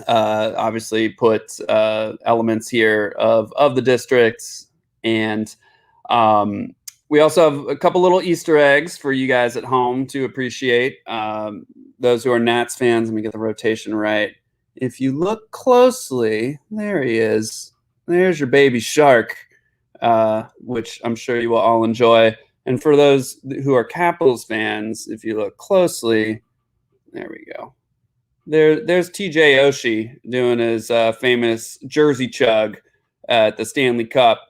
obviously put elements here of the districts. And we also have a couple little Easter eggs for you guys at home to appreciate. Those who are Nats fans, let me get the rotation right. If you look closely, there he is. There's your baby shark, which I'm sure you will all enjoy. And for those who are Capitals fans, if you look closely, there we go. There's TJ Oshie doing his famous jersey chug at the Stanley Cup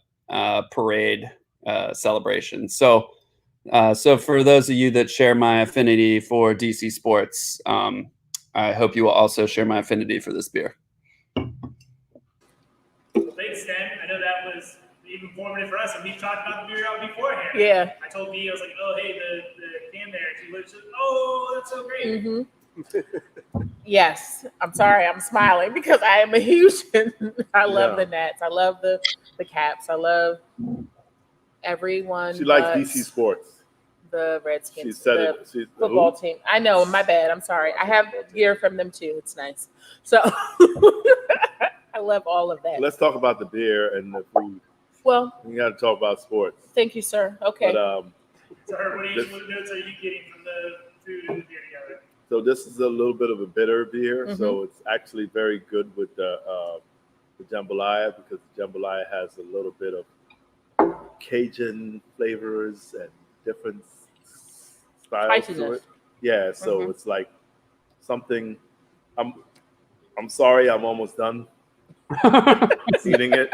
parade celebration. So for those of you that share my affinity for DC sports, I hope you will also share my affinity for this beer. Thanks, Stan. I know that was even formative for us, and we've talked about the beer out beforehand. Yeah. I told Dee, I was like, "Oh, hey, the can there." She looked, "Oh, that's so great." Mm-hmm. Yes, I'm sorry, I'm smiling because I am a Houston. I love the Nats. I love the Caps. I love everyone. She likes DC sports. The Redskins. She said the it. Football team. I know. My bad. I'm sorry. I have gear from them too. It's nice. So I love all of that. Let's talk about the beer and the food. Well, we got to talk about sports. Thank you, sir. Okay. But, so, Herb, what notes are you getting from the food and the beer together? So this is a little bit of a bitter beer. Mm-hmm. So it's actually very good with the jambalaya because the jambalaya has a little bit of Cajun flavors and different styles to it. Yeah, so it's like something. I'm sorry, I'm almost done eating it.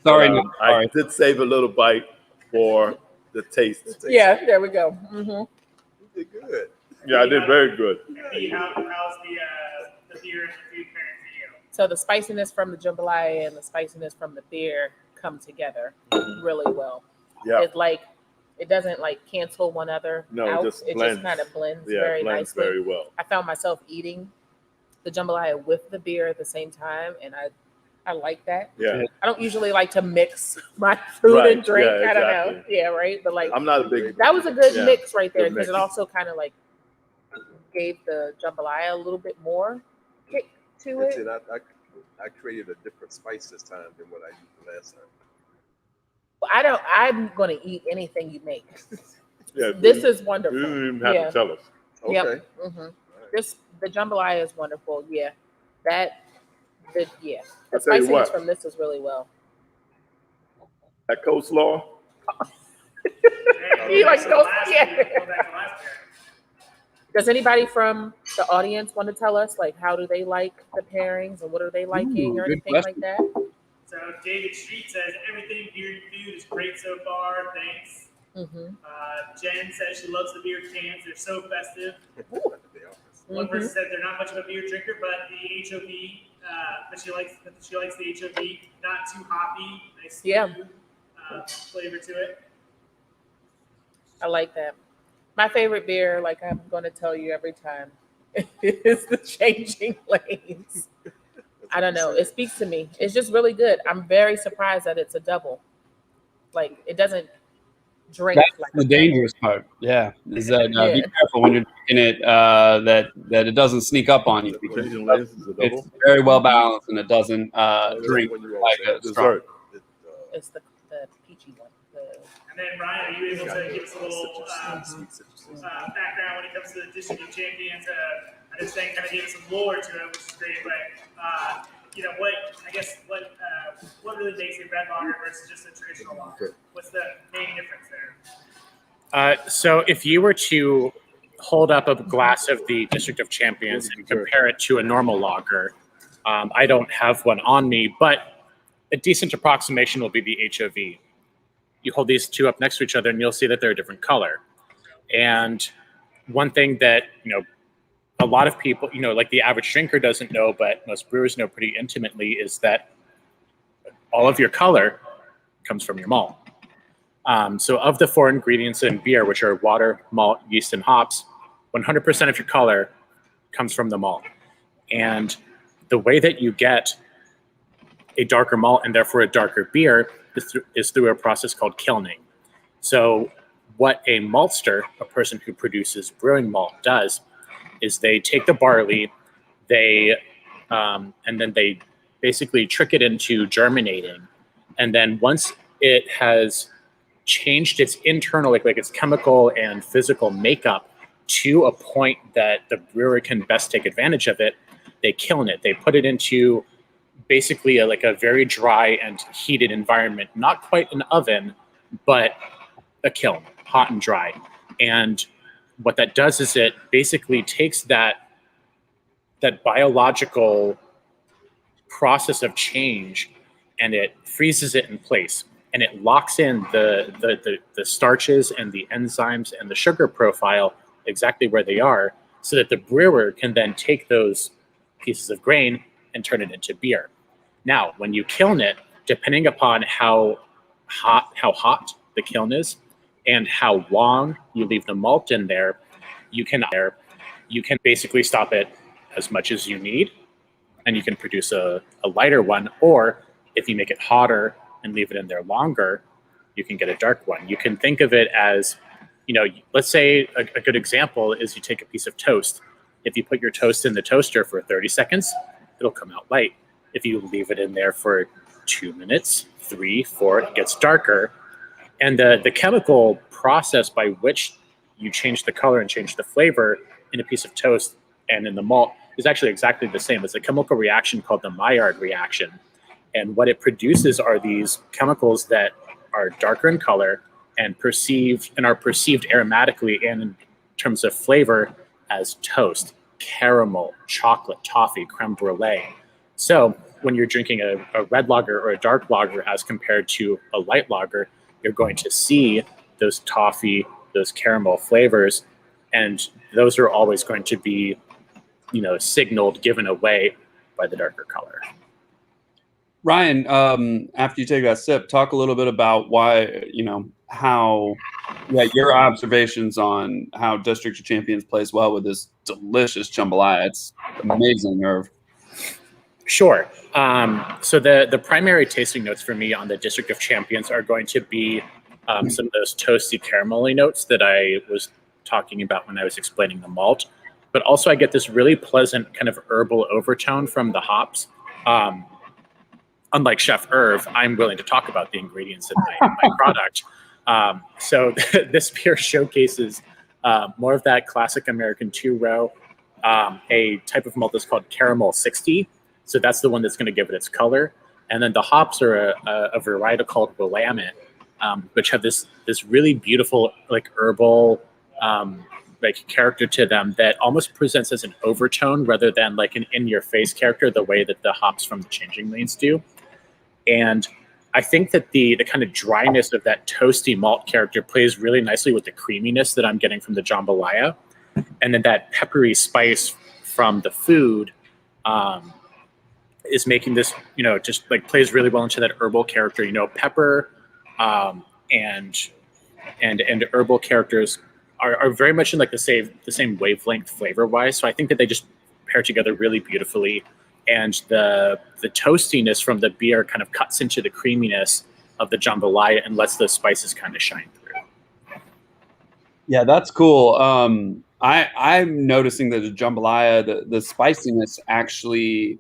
Sorry, I did save a little bite for the taste. Yeah, there we go. Mm-hmm. You did good. Yeah, I did very good. How's the beer and the food pairing for you? So the spiciness from the jambalaya and the spiciness from the beer come together really well. Yeah, it's like it doesn't like cancel one other out. It just kind of blends very nicely. Very well. I found myself eating the jambalaya with the beer at the same time, and I like that. Yeah. I don't usually like to mix my food and drink. Yeah, I don't know. Yeah, right. But like, I'm not a big. That was a good mix right there because it also kind of like gave the jambalaya a little bit more kick to it. I created a different spice this time than what I used the last time. Well, I'm going to eat anything you make. Yeah, this is wonderful. You didn't even have to tell us. Okay. Yep. Mm-hmm. The jambalaya is wonderful. Yeah, the spiciness from this is really well. That coleslaw. He likes coleslaw. Yeah. Does anybody from the audience want to tell us, like, how do they like the pairings and what are they liking or anything like that? So David Street says, everything here in food is great so far. Thanks. Mm-hmm. Jen says she loves the beer cans. They're so festive. One person said they're not much of a beer drinker, but the HOV, but she likes the HOV, not too hoppy, nice flavor to it. I like that. My favorite beer, like I'm going to tell you every time, is the Changing Lanes. I don't know. It speaks to me. It's just really good. I'm very surprised that it's a double. Like it doesn't drink. That's like the dangerous part. Yeah, is that be careful when you're drinking it that it doesn't sneak up on you because it's very well balanced and it doesn't drink like a strong. It's the peachy one. And then Ryan, are you able to give us a little background when it comes to the District of Champions? I understand kind of gave us some lore to it, which is great. But what really makes a red lager versus just a traditional lager? What's the main difference there? So if you were to hold up a glass of the District of Champions and compare it to a normal lager, I don't have one on me, but a decent approximation will be the HOV. You hold these two up next to each other and you'll see that they're a different color. And one thing that, a lot of people, like the average drinker doesn't know, but most brewers know pretty intimately, is that all of your color comes from your malt. So of the 4 ingredients in beer, which are water, malt, yeast, and hops, 100% of your color comes from the malt. And the way that you get a darker malt and therefore a darker beer is through a process called kilning. So what a maltster, a person who produces brewing malt, does is they take the barley, and then they basically trick it into germinating. And then once it has changed its internal, like its chemical and physical makeup to a point that the brewer can best take advantage of it, they kiln it. They put it into basically a very dry and heated environment, not quite an oven, but a kiln, hot and dry. And what that does is it basically takes that biological process of change and it freezes it in place, and it locks in the starches and the enzymes and the sugar profile exactly where they are, so that the brewer can then take those pieces of grain and turn it into beer. Now, when you kiln it, depending upon how hot the kiln is and how long you leave the malt in there, you can basically stop it as much as you need, and you can produce a lighter one. Or if you make it hotter and leave it in there longer, you can get a dark one. You can think of it as, let's say a good example is you take a piece of toast. If you put your toast in the toaster for 30 seconds, it'll come out light. If you leave it in there for 2 minutes, 3, 4, it gets darker. And the chemical process by which you change the color and change the flavor in a piece of toast and in the malt is actually exactly the same. It's a chemical reaction called the Maillard reaction. And what it produces are these chemicals that are darker in color and are perceived aromatically and in terms of flavor as toast, caramel, chocolate, toffee, creme brulee. So when you're drinking a red lager or a dark lager as compared to a light lager, you're going to see those toffee, those caramel flavors, and those are always going to be, signaled, given away by the darker color. Ryan, after you take that sip, talk a little bit about why, your observations on how District of Champions plays well with this delicious jambalaya. It's amazing, Irv. Sure. So the primary tasting notes for me on the District of Champions are going to be some of those toasty caramelly notes that I was talking about when I was explaining the malt. But also I get this really pleasant kind of herbal overtone from the hops. Unlike Chef Irv, I'm willing to talk about the ingredients in my product. So this beer showcases more of that classic American two-row, a type of malt that's called Caramel 60. So that's the one that's going to give it its color. And then the hops are a variety called Willamette, which have this really beautiful herbal character to them that almost presents as an overtone rather than like an in-your-face character, the way that the hops from the Changing Lanes do. And I think that the kind of dryness of that toasty malt character plays really nicely with the creaminess that I'm getting from the jambalaya. And then that peppery spice from the food is making this, just like plays really well into that herbal character. Pepper and herbal characters are very much in like the same wavelength flavor wise. So I think that they just pair together really beautifully. And the toastiness from the beer kind of cuts into the creaminess of the jambalaya and lets those spices kind of shine through. Yeah, that's cool. I'm noticing that the jambalaya, the spiciness actually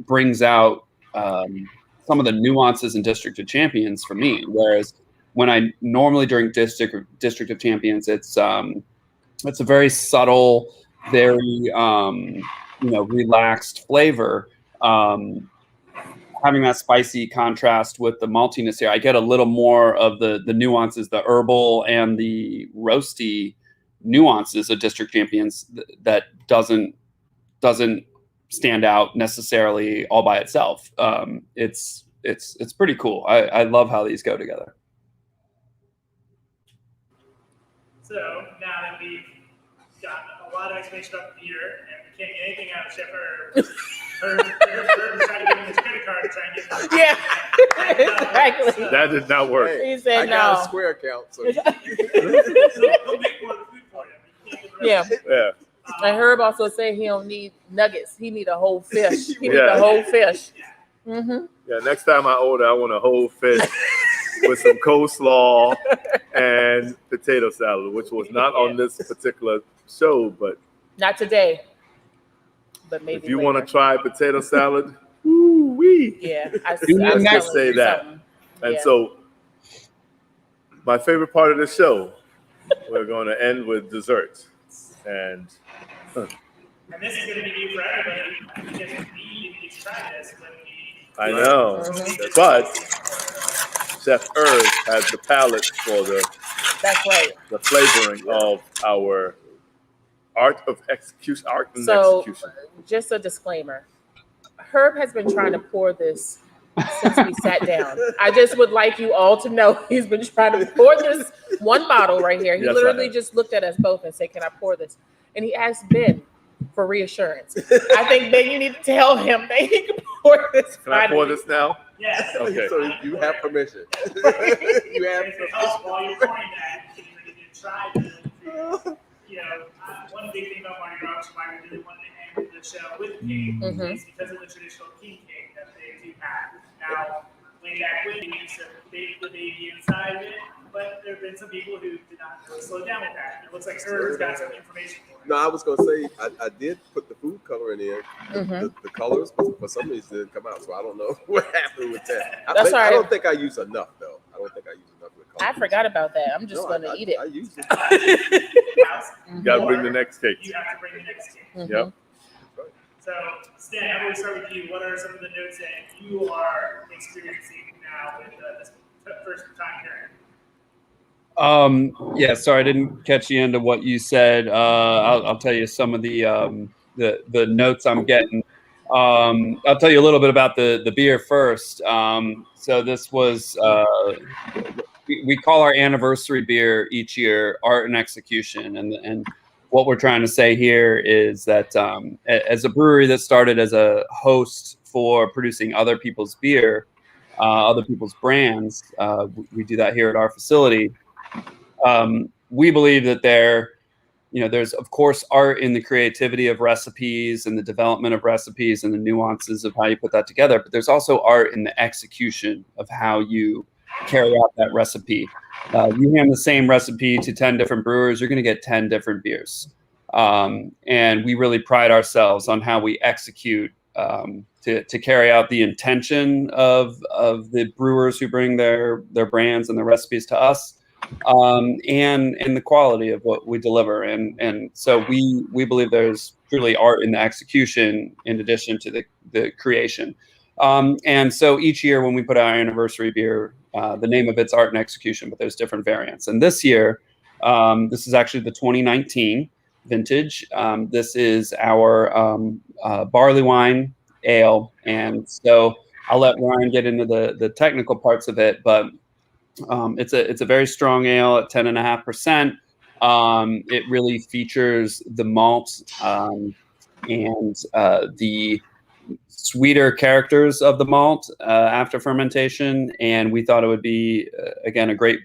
brings out some of the nuances in District of Champions for me. Whereas when I normally drink District of Champions, it's a very subtle, very relaxed flavor. Having that spicy contrast with the maltiness here, I get a little more of the nuances, the herbal and the roasty nuances of District Champions that doesn't stand out necessarily all by itself. It's pretty cool. I love how these go together. So now that we've got a lot of explanation about the beer and we can't get anything out of Chef Herb trying to give him his credit card and try and get him. Yeah, exactly. That did not work. Hey, He said I got no. a Square account, so He'll make more of the food for you. You can't get the rest Yeah. of it. Yeah. And Herb also said he don't need nuggets. He need a whole fish. He need Yeah. a whole fish. Mm-hmm. Yeah. Next time I order, I want a whole fish with some coleslaw and potato salad, which was not on this particular show, but Not today, but maybe if you later. want to try potato salad, woo-wee. Yeah, I Let's was just telling say you that. something. And Yeah. so, my favorite part of the show, we're going to end with desserts. And And this is going to be new for everybody because we didn't get to try this when we. I know, but Chef Herb has the palate for That's right. the flavoring of our art and So, execution. just a disclaimer. Herb has been trying to pour this since we sat down. I just would like you all to know he's been trying to pour this one bottle right here. He Yes, I literally have. just looked at us both and said, "Can I pour this?" And he asked Ben for reassurance. I think Ben, you need to tell him that he can pour this. Can I pour finally. this now? Yes. Okay. So you have permission. You have And to help while you're pouring that, you're going to try the food. One big thing about Mardi Gras, which is why we really wanted to end the show with a cake, Mhm. is because of the traditional king cake that they do have. Now, way back when, we used to bake the baby inside of it, but there have been some people who did not really slow down with that. It looks like Herb's got some information for it. No, I was gonna say I did put the food coloring in, Mhm. the colors, but for some reason it didn't come out. So I don't know what happened with that. That's all I right. don't think I use enough though. I don't think I use enough with I colors. forgot about that. I'm just No, going to eat it. I use it. You got to bring the next cake. You have to bring the next cake. Mhm. Yep. So, Stan, I'm going to start with you. What are some of the notes that you are experiencing now with this first time hearing? Yeah, sorry, I didn't catch the end of what you said. I'll tell you some of the notes I'm getting. I'll tell you a little bit about the beer first. So this was we call our anniversary beer each year Art and Execution, and what we're trying to say here is that as a brewery that started as a host for producing other people's beer, other people's brands, we do that here at our facility. We believe that there's of course art in the creativity of recipes and the development of recipes and the nuances of how you put that together, but there's also art in the execution of how you carry out that recipe. You hand the same recipe to 10 different brewers, you're going to get 10 different beers. And we really pride ourselves on how we execute to carry out the intention of the brewers who bring their brands and their recipes to us. And the quality of what we deliver. And so we believe there's truly art in the execution in addition to the creation. And so each year when we put out our anniversary beer, the name of it's Art and Execution, but there's different variants. And this year, this is actually the 2019 vintage. This is our barley wine ale. And so I'll let Ryan get into the technical parts of it, but it's a very strong ale at 10.5%. It really features the malt and the sweeter characters of the malt after fermentation. And we thought it would be, again, a great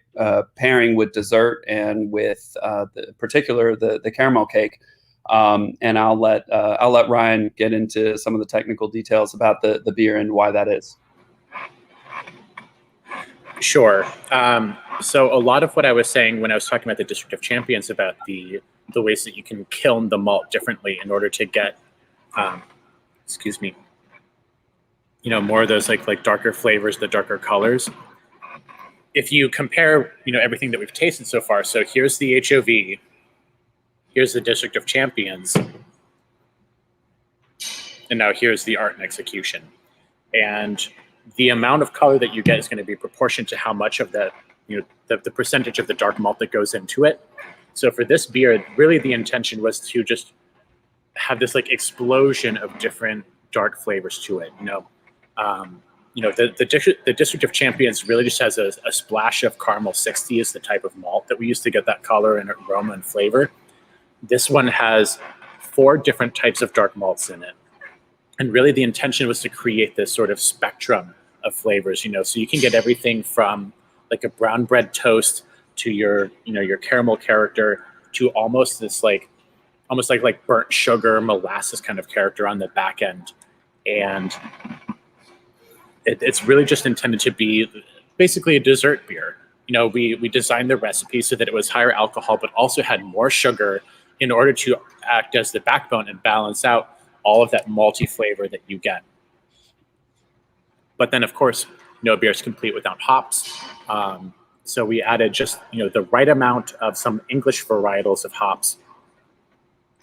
pairing with dessert and with the caramel cake. And I'll let Ryan get into some of the technical details about the beer and why that is. Sure. So a lot of what I was saying when I was talking about the District of Champions about the ways that you can kiln the malt differently in order to get, more of those like darker flavors, the darker colors. If you compare, everything that we've tasted so far, so here's the HOV, here's the District of Champions, and now here's the art and execution. And the amount of color that you get is going to be proportional to how much of the percentage of the dark malt that goes into it. So for this beer, really the intention was to just have this like explosion of different dark flavors to it. The District of Champions really just has a splash of caramel 60 is the type of malt that we use to get that color and aroma and flavor. This one has 4 different types of dark malts in it. And really the intention was to create this sort of spectrum of flavors, so you can get everything from like a brown bread toast to your caramel character to almost this like burnt sugar molasses kind of character on the back end. And it's really just intended to be basically a dessert beer. We designed the recipe so that it was higher alcohol, but also had more sugar in order to act as the backbone and balance out all of that malty flavor that you get. But then, of course, no beer is complete without hops. So we added just the right amount of some English varietals of hops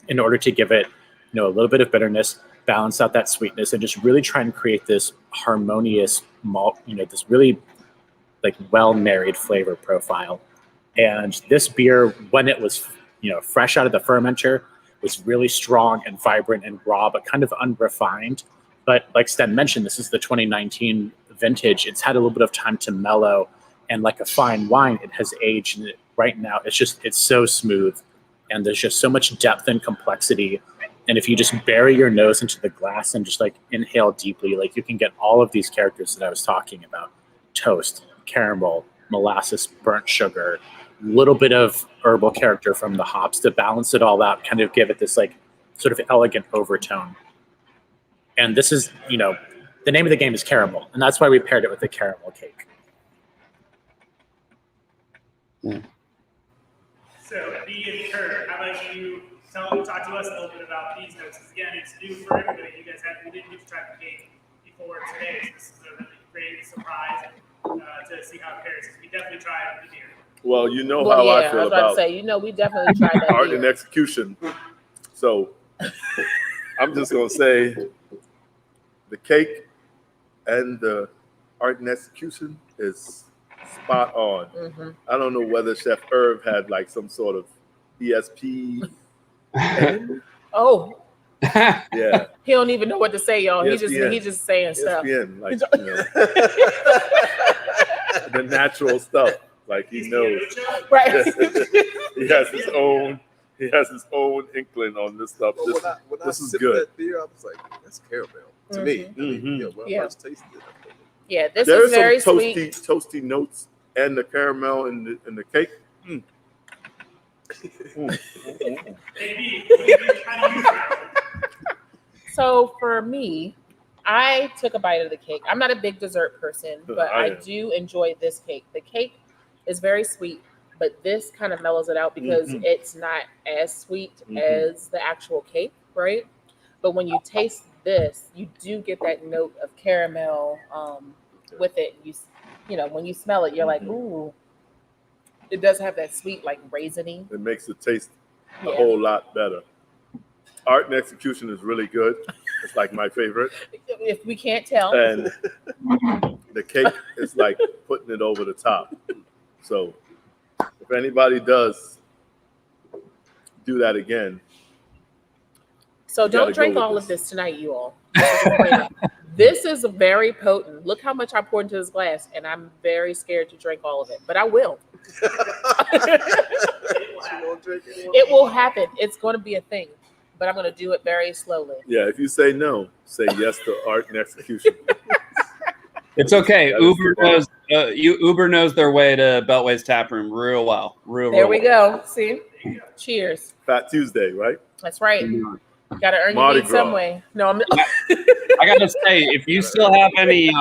in order to give it a little bit of bitterness, balance out that sweetness, and just really try and create this harmonious malt, this really like well-married flavor profile. And this beer, when it was fresh out of the fermenter, was really strong and vibrant and raw, but kind of unrefined. But like Sten mentioned, this is the 2019 vintage. It's had a little bit of time to mellow, and like a fine wine, it has aged. And right now, it's so smooth, and there's just so much depth and complexity. And if you just bury your nose into the glass and just like inhale deeply, like you can get all of these characters that I was talking about: toast, caramel, molasses, burnt sugar, little bit of herbal character from the hops to balance it all out, kind of give it this like sort of elegant overtone. And this is, the name of the game is caramel, and that's why we paired it with the caramel cake. Yeah. So, B and Kurt, how about you talk to us a little bit about these notes? Because again, it's new for everybody. You guys we didn't get to try the cake before today, so this is a really great surprise to see how it pairs. We definitely tried the beer. Well, how I feel about we definitely tried that art beer. and execution. So I'm just going to say the cake and the art and execution is spot on. Mm-hmm. I don't know whether Chef Irv had like some sort of ESP. Oh. Yeah. He don't even know what to say, y'all. ESPN. He's just saying stuff. ESPN, like, the natural stuff. Like he knows. Right. He has his own inkling on this stuff. Well, when this I is sipped good. that beer, I was like, that's caramel to me. When I first tasted it, I thought, Yeah, this There's is very some sweet. toasty notes and the caramel and the cake. Mm. So for me, I took a bite of the cake. I'm not a big dessert person, but I do enjoy this cake. The cake is very sweet, but this kind of mellows it out because it's not as sweet as the actual cake, right? But when you taste this, you do get that note of caramel with it. When you smell it, you're like, ooh. It does have that sweet, like raisiny. It makes it taste a whole lot better. Art and execution is really good. It's like my favorite. If we can't tell. And the cake is like putting it over the top. So if anybody does do that again. So don't drink all of this tonight, you all. This is very potent. Look how much I poured into this glass, and I'm very scared to drink all of it, but I will. It will happen. It's going to be a thing. but I'm going to do it very slowly. Yeah, if you say no, say yes to art and execution. It's okay. That is Uber the bar. knows. Uber knows their way to Beltway's tap room real well. There we go. See? Cheers. Fat Tuesday, right? That's right. Got to earn your Mardi beat some Gras. way. No, I'm I gotta say, if you still have any,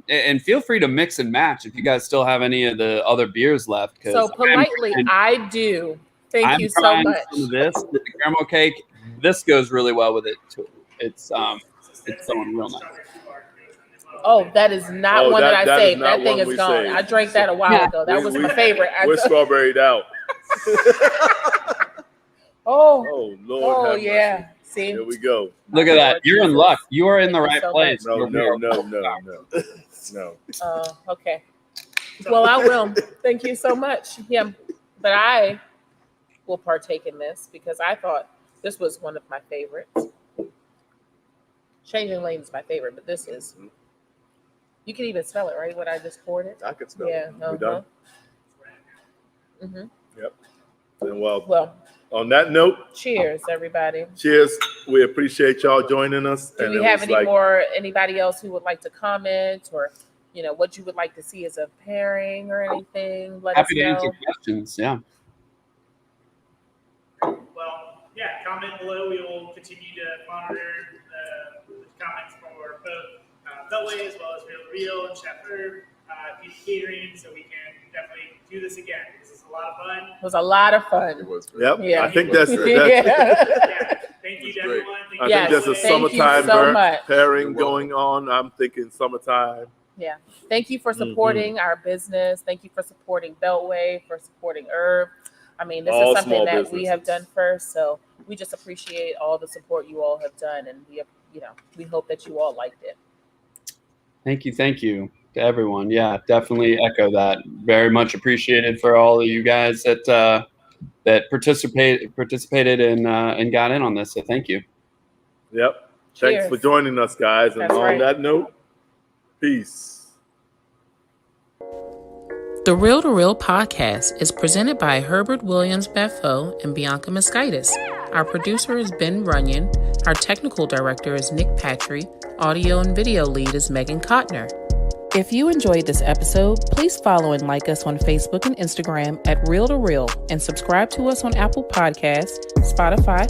and feel free to mix and match if you guys still have any of the other beers left. 'Cause so politely, I do. Thank you so trying much. some of this, the caramel cake. This goes really well with it too. It's going real nice. Oh, that is not Oh, one that that I is saved. not That thing one is we gone. saved. I drank that a while Yeah. ago. That was my favorite. We're strawberried out. Oh, Oh, Lord. oh have yeah. mercy. See? Here we go. Look at that. You're in luck. You are in the Thank you right so place. No, much. no, no, no, no. No. Okay. Well, I will. Thank you so much. Yeah, but I will partake in this because I thought this was one of my favorites. Changing Lane is my favorite, but this is. You can even smell it, right? When I just poured it. I can smell Yeah. it. We done? Mm-hmm. Yep. And well, Well, on that note, cheers, everybody. cheers. We appreciate y'all joining us. Do And we it have was any more? Anybody else who would like to comment, or what you would like to see as a pairing or anything? Let Happy to us answer know. questions. Yeah. Well, yeah, comment below. We will continue to monitor the comments for both Beltway as well as Real and Chef Herb, catering, so we can definitely do this again. This is a lot of fun. It was a lot of fun. It was. Yep. Yeah. I think that's Yeah. Yeah, thank you to Great. everyone. Thank I you Yes, think there's a thank you summertime so much. pairing You're welcome. going on. I'm thinking summertime. Yeah. Thank you for supporting our business. Thank you for supporting Beltway, for supporting Herb. I mean, this All is something small that we have businesses. done first, so we just appreciate all the support you all have done, and we hope that you all liked it. Thank you to everyone. Yeah, definitely echo that. Very much appreciated for all of you guys that participated and got in on this. So thank you. Yep. Cheers. Thanks for joining us, guys. And That's on right. that note, peace. The Real to Real podcast is presented by Herbert Williams Beffo and Bianca Mosquitis. Our producer is Ben Runyon. Our technical director is Nick Patry. Audio and video lead is Megan Kotner. If you enjoyed this episode, please follow and like us on Facebook and Instagram at Real to Real, and subscribe to us on Apple Podcasts, Spotify,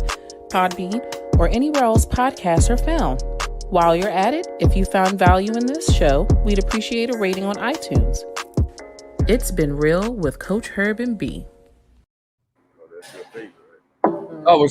Podbean, or anywhere else podcasts are found. While you're at it, if you found value in this show, we'd appreciate a rating on iTunes. It's been real with Coach Herb and B. Oh, that's your favorite. Oh, we're